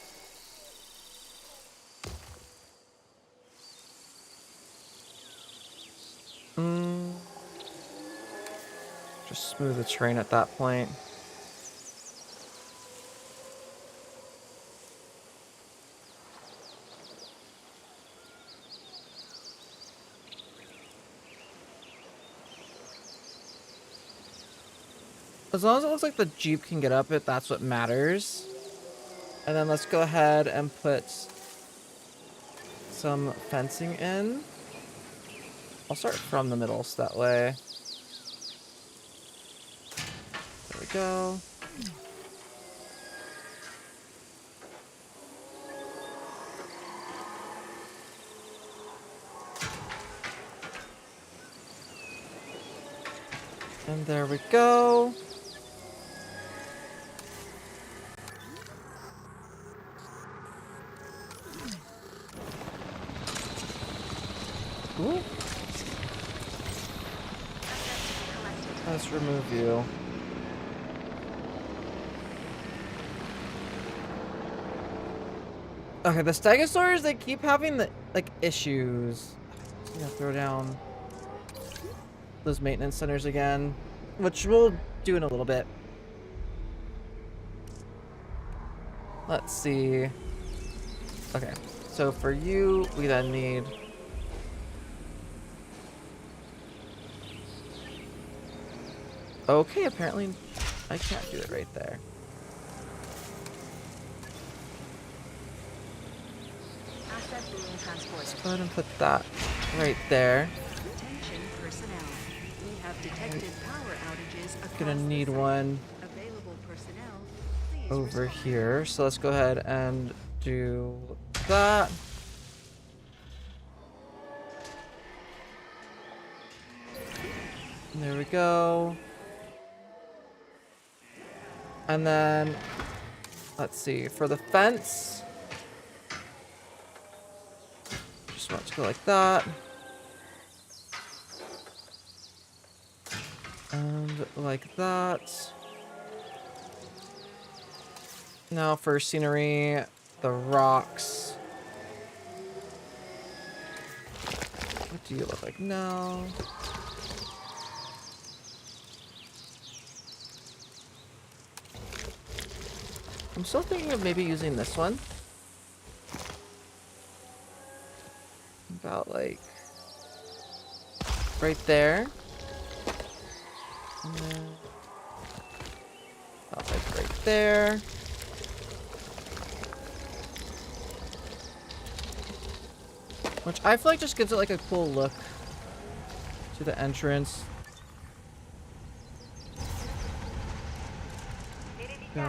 Speaker 2: Just smooth the terrain at that point. As long as it looks like the Jeep can get up it, that's what matters. And then let's go ahead and put some fencing in. I'll start from the middle so that way. There we go. And there we go. Ooh. Let's remove you. Okay, the stegosaurs, they keep having the like issues. I'm gonna throw down those maintenance centers again, which we'll do in a little bit. Let's see. Okay, so for you, we then need okay, apparently I can't do it right there.
Speaker 3: Asset being transported.
Speaker 2: Let's go ahead and put that right there.
Speaker 4: Attention personnel. We have detected power outages across
Speaker 2: Gonna need
Speaker 4: the site.
Speaker 2: one
Speaker 4: Available personnel, please
Speaker 2: over
Speaker 4: respond.
Speaker 2: here. So let's go ahead and do that. And there we go. And then, let's see, for the fence, just want to go like that. And like that. Now for scenery, the rocks. What do you look like now? I'm still thinking of maybe using this one. About like right there. And then about like right there. Which I feel like just gives it like a cool look to the entrance. Go.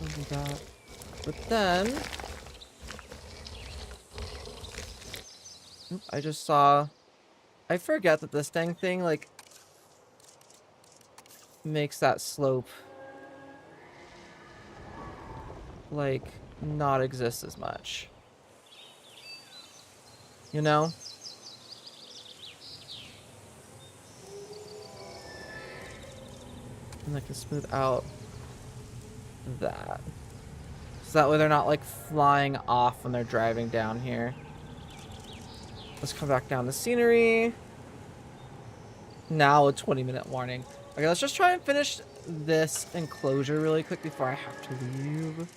Speaker 2: What we got? But then, oop, I just saw. I forget that this dang thing like makes that slope like not exist as much. You know? And I can smooth out that. So that way they're not like flying off when they're driving down here. Let's come back down the scenery. Now a 20-minute warning. Okay, let's just try and finish this enclosure really quick before I have to leave.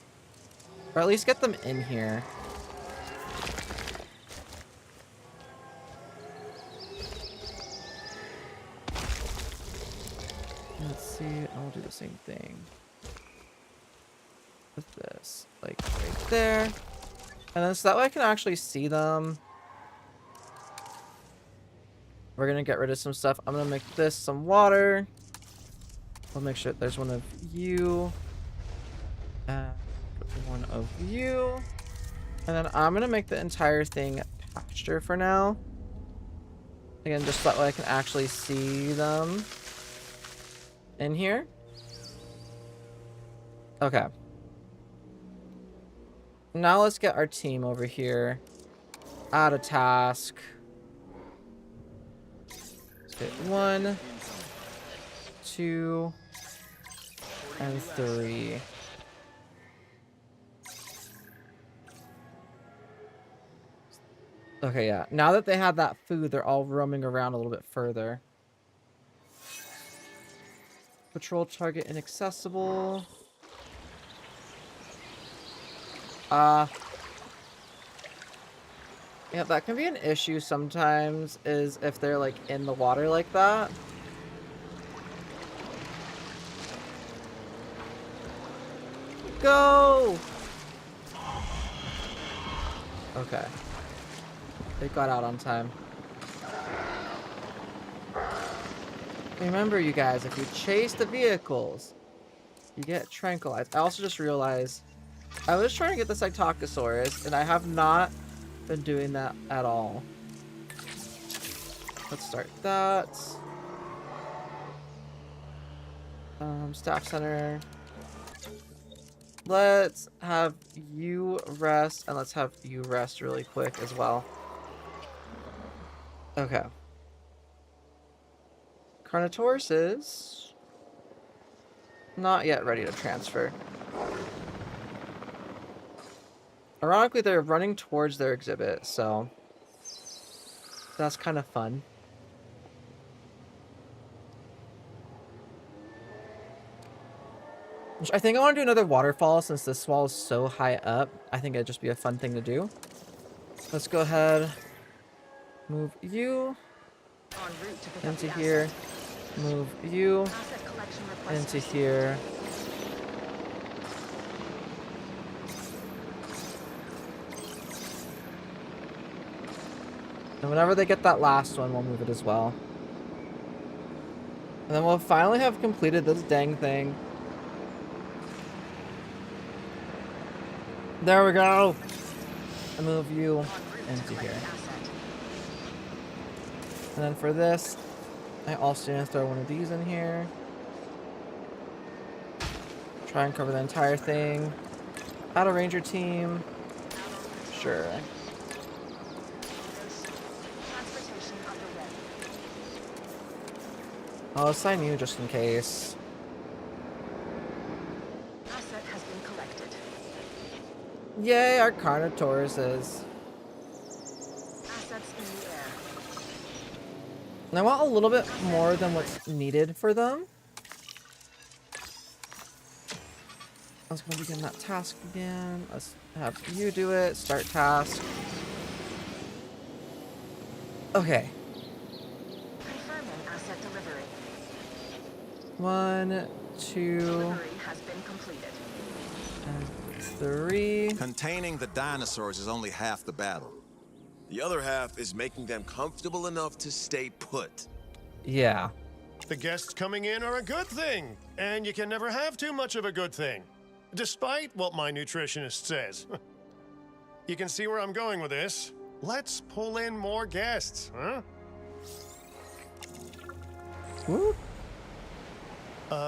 Speaker 2: Or at least get them in here. Let's see, I'll do the same thing with this, like right there. And then so that way I can actually see them. We're gonna get rid of some stuff. I'm gonna make this some water. I'll make sure there's one of you. And one of you. And then I'm gonna make the entire thing pasture for now. Again, just so that way I can actually see them in here. Okay. Now let's get our team over here. Add a task. Let's get 1, 2, and 3. Okay, yeah. Now that they have that food, they're all roaming around a little bit further. Patrol target inaccessible. Yeah, that can be an issue sometimes, is if they're like in the water like that. Go! Okay. They got out on time. Remember, you guys, if you chase the vehicles, you get tranquilized. I also just realized I was trying to get the Cytocosaurus, and I have not been doing that at all. Let's start that. Staff center. Let's have you rest, and let's have you rest really quick as well. Okay. Carnotaurus is not yet ready to transfer. Ironically, they're running towards their exhibit, so that's kind of fun. I think I want to do another waterfall since this wall is so high up. I think it'd just be a fun thing to do. Let's go ahead. Move you into here. Move you into here. And whenever they get that last one, we'll move it as well. And then we'll finally have completed this dang thing. There we go. I move you into here. And then for this, I also need to throw one of these in here. Try and cover the entire thing. Add a ranger team. Sure. I'll assign you just in case.
Speaker 3: Asset has been collected.
Speaker 2: Yay, our Carnotauruses.
Speaker 3: Assets in the air.
Speaker 2: And I want a little bit more than what's needed for them. Let's go begin that task again. Let's have you do it. Start task. Okay.
Speaker 3: Confirming asset delivery.
Speaker 2: 1, 2
Speaker 3: Delivery has been completed.
Speaker 2: and 3.
Speaker 7: Containing the dinosaurs is only half the battle.
Speaker 9: The other half is making them comfortable enough to stay put.
Speaker 2: Yeah.
Speaker 8: The guests coming in are a good thing, and you can never have too much of a good thing, despite what my nutritionist says. You can see where I'm going with this. Let's pull in more guests, huh?
Speaker 2: Woo.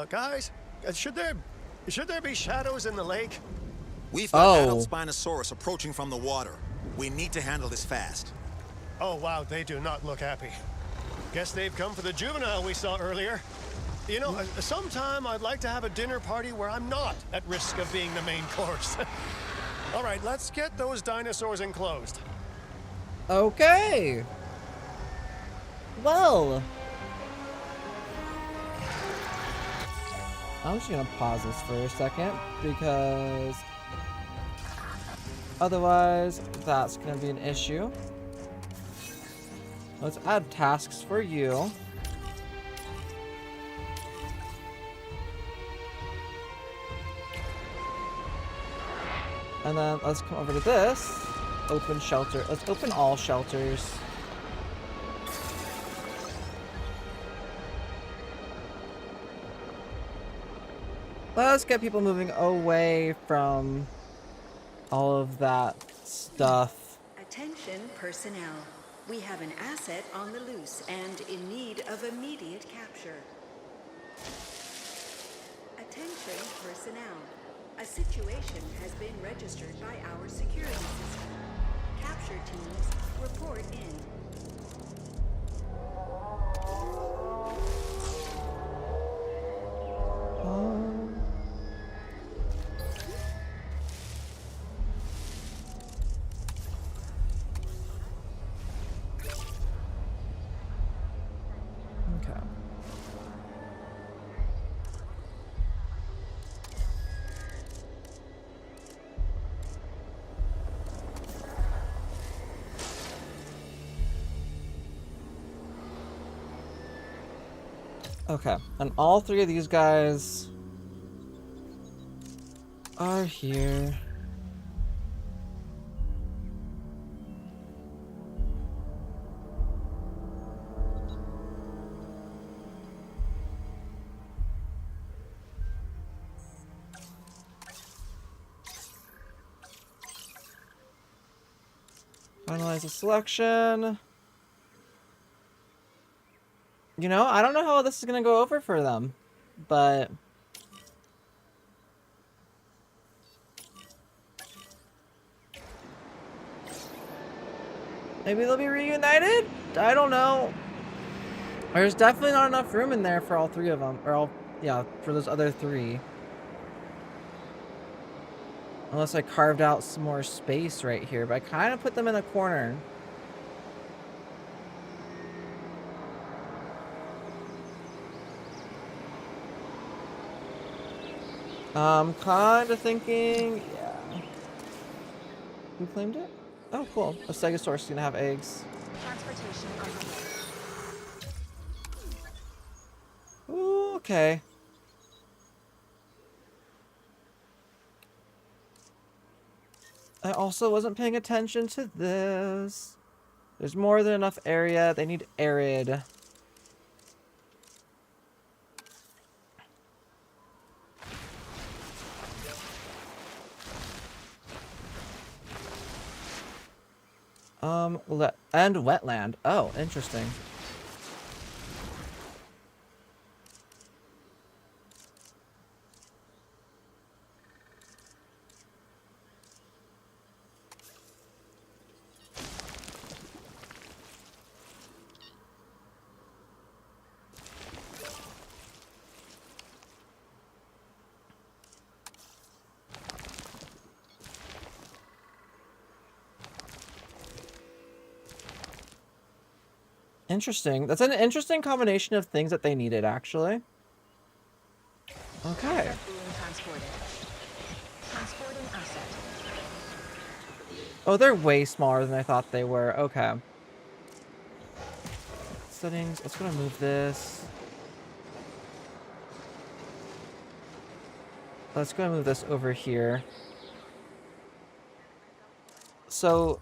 Speaker 8: Guys, should there be shadows in the lake?
Speaker 7: We've got
Speaker 2: Oh.
Speaker 7: adult Spinosaurus approaching from the water. We need to handle this fast.
Speaker 8: Oh wow, they do not look happy. Guess they've come for the juvenile we saw earlier. You know, sometime I'd like to have a dinner party where I'm not at risk of being the main course. All right, let's get those dinosaurs enclosed.
Speaker 2: Okay. Well, I'm just gonna pause this for a second because otherwise that's gonna be an issue. Let's add tasks for you. And then let's come over to this. Open shelter. Let's open all shelters. Let's get people moving away from all of that stuff.
Speaker 4: Attention personnel. We have an asset on the loose and in need of immediate capture. Attention personnel. A situation has been registered by our security system. Capture teams report in.
Speaker 2: Okay. Okay, and all three of these guys are here. Finalize the selection. You know, I don't know how this is gonna go over for them, but maybe they'll be reunited? I don't know. There's definitely not enough room in there for all three of them, or all, yeah, for those other three. Unless I carved out some more space right here, but I kind of put them in a corner. I'm kind of thinking, yeah. Who claimed it? Oh, cool. A Stegosaurus is gonna have eggs.
Speaker 3: Transportation underway.
Speaker 2: Ooh, okay. I also wasn't paying attention to this. There's more than enough area. They need arid. And wetland. Oh, interesting. Interesting. That's an interesting combination of things that they needed, actually. Okay.
Speaker 3: Asset being transported. Transporting asset.
Speaker 2: Oh, they're way smaller than I thought they were. Okay. Settings. Let's go move this. let's go and move this over here. So,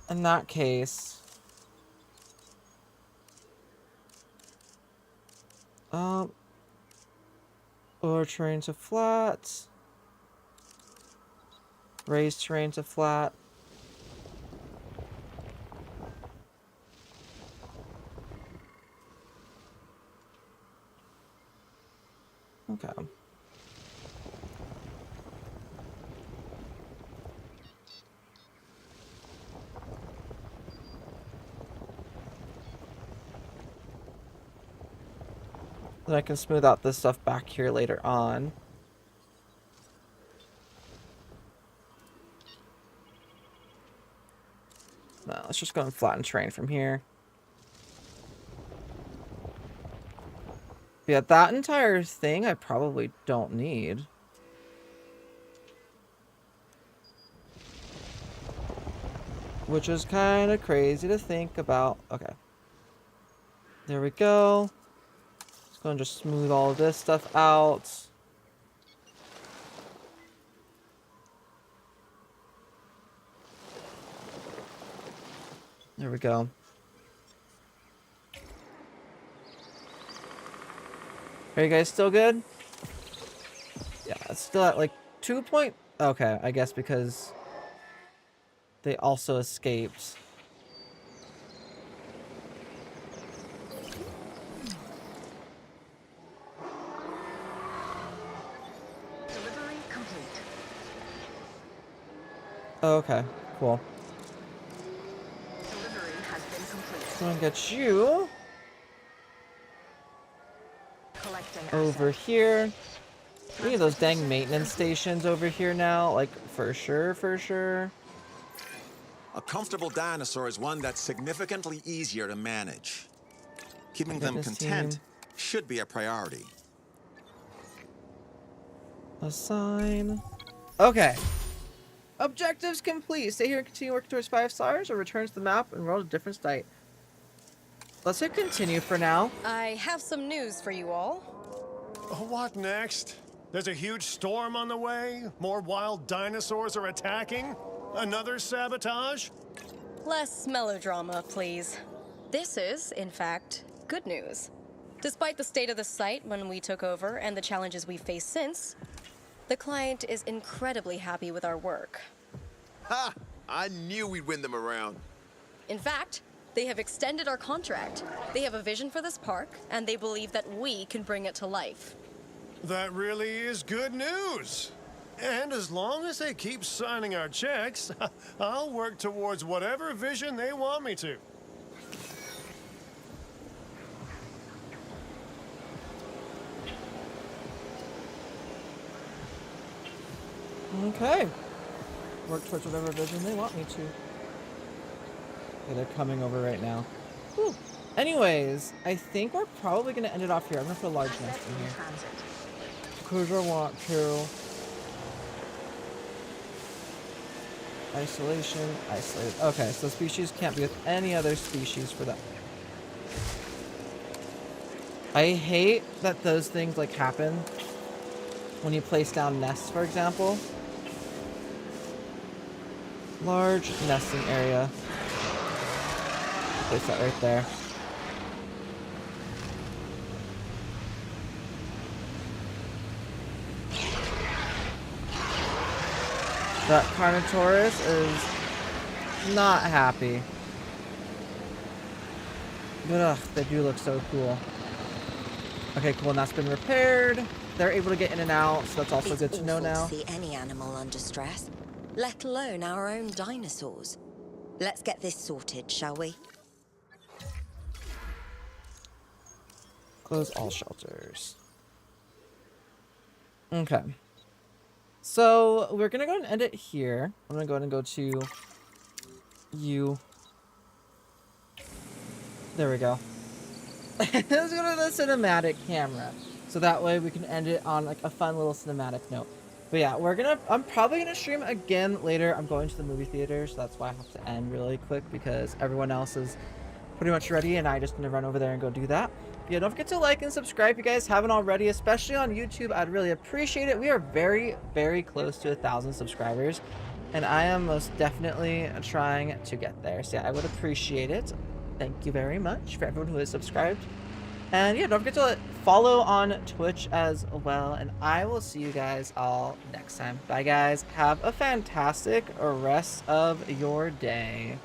Speaker 2: in that case, lower terrain to flat, raise terrain to flat. Okay. Then I can smooth out this stuff back here later on. No, let's just go and flatten terrain from here. Yeah, that entire thing I probably don't need. Which is kind of crazy to think about. Okay. There we go. Let's go and just smooth all of this stuff out. There we go. Are you guys still good? Yeah, it's still at like 2 point... Okay, I guess because they also escaped.
Speaker 3: Delivery complete.
Speaker 2: Okay, cool.
Speaker 3: Delivery has been complete.
Speaker 2: Go and get you
Speaker 3: Collecting
Speaker 2: over
Speaker 3: asset.
Speaker 2: here. We need those dang maintenance stations over here now. Like, for sure, for sure.
Speaker 7: A comfortable dinosaur is one that's significantly easier to manage. Keeping them
Speaker 2: Fitness
Speaker 7: content
Speaker 2: team.
Speaker 7: should be a priority.
Speaker 2: Assign. Okay. Objectives complete. Stay here and continue working towards 5 stars, or return to the map and roll a different site. Let's hit continue for now.
Speaker 10: I have some news for you all.
Speaker 8: What next? There's a huge storm on the way? More wild dinosaurs are attacking? Another sabotage?
Speaker 10: Less melodrama, please. This is, in fact, good news. Despite the state of the site when we took over and the challenges we've faced since, the client is incredibly happy with our work.
Speaker 9: Ha! I knew we'd win them around.
Speaker 10: In fact, they have extended our contract. They have a vision for this park, and they believe that we can bring it to life.
Speaker 8: That really is good news. And as long as they keep signing our checks, I'll work towards whatever vision they want me to.
Speaker 2: Okay. Work towards whatever vision they want me to. Okay, they're coming over right now. Whew. Anyways, I think we're probably going to end it off here. I'm going to put a large nest in here.
Speaker 3: Transit.
Speaker 2: Because I want to. Isolation, isolated. Okay, so species can't be with any other species for that. I hate that those things like happen when you place down nests, for example. Large nesting area. Place that right there. That Carnotaurus is not happy. But ugh, they do look so cool. Okay, cool, and that's been repaired. They're able to get in and out, so that's also good to know now.
Speaker 6: It's awful to see any animal under stress, let alone our own dinosaurs. Let's get this sorted, shall we?
Speaker 2: Close all shelters. Okay. So, we're gonna go ahead and end it here. I'm gonna go ahead and go to you. There we go. Let's go to the cinematic camera. So that way we can end it on like a fun little cinematic note. But yeah, I'm probably gonna stream again later. I'm going to the movie theater, so that's why I have to end really quick because everyone else is pretty much ready, and I just need to run over there and go do that. Yeah, don't forget to like and subscribe if you guys haven't already, especially on YouTube. I'd really appreciate it. We are very, very close to 1,000 subscribers, and I am most definitely trying to get there. So yeah, I would appreciate it. Thank you very much for everyone who is subscribed. And yeah, don't forget to follow on Twitch as well, and I will see you guys all next time. Bye, guys. Have a fantastic rest of your day.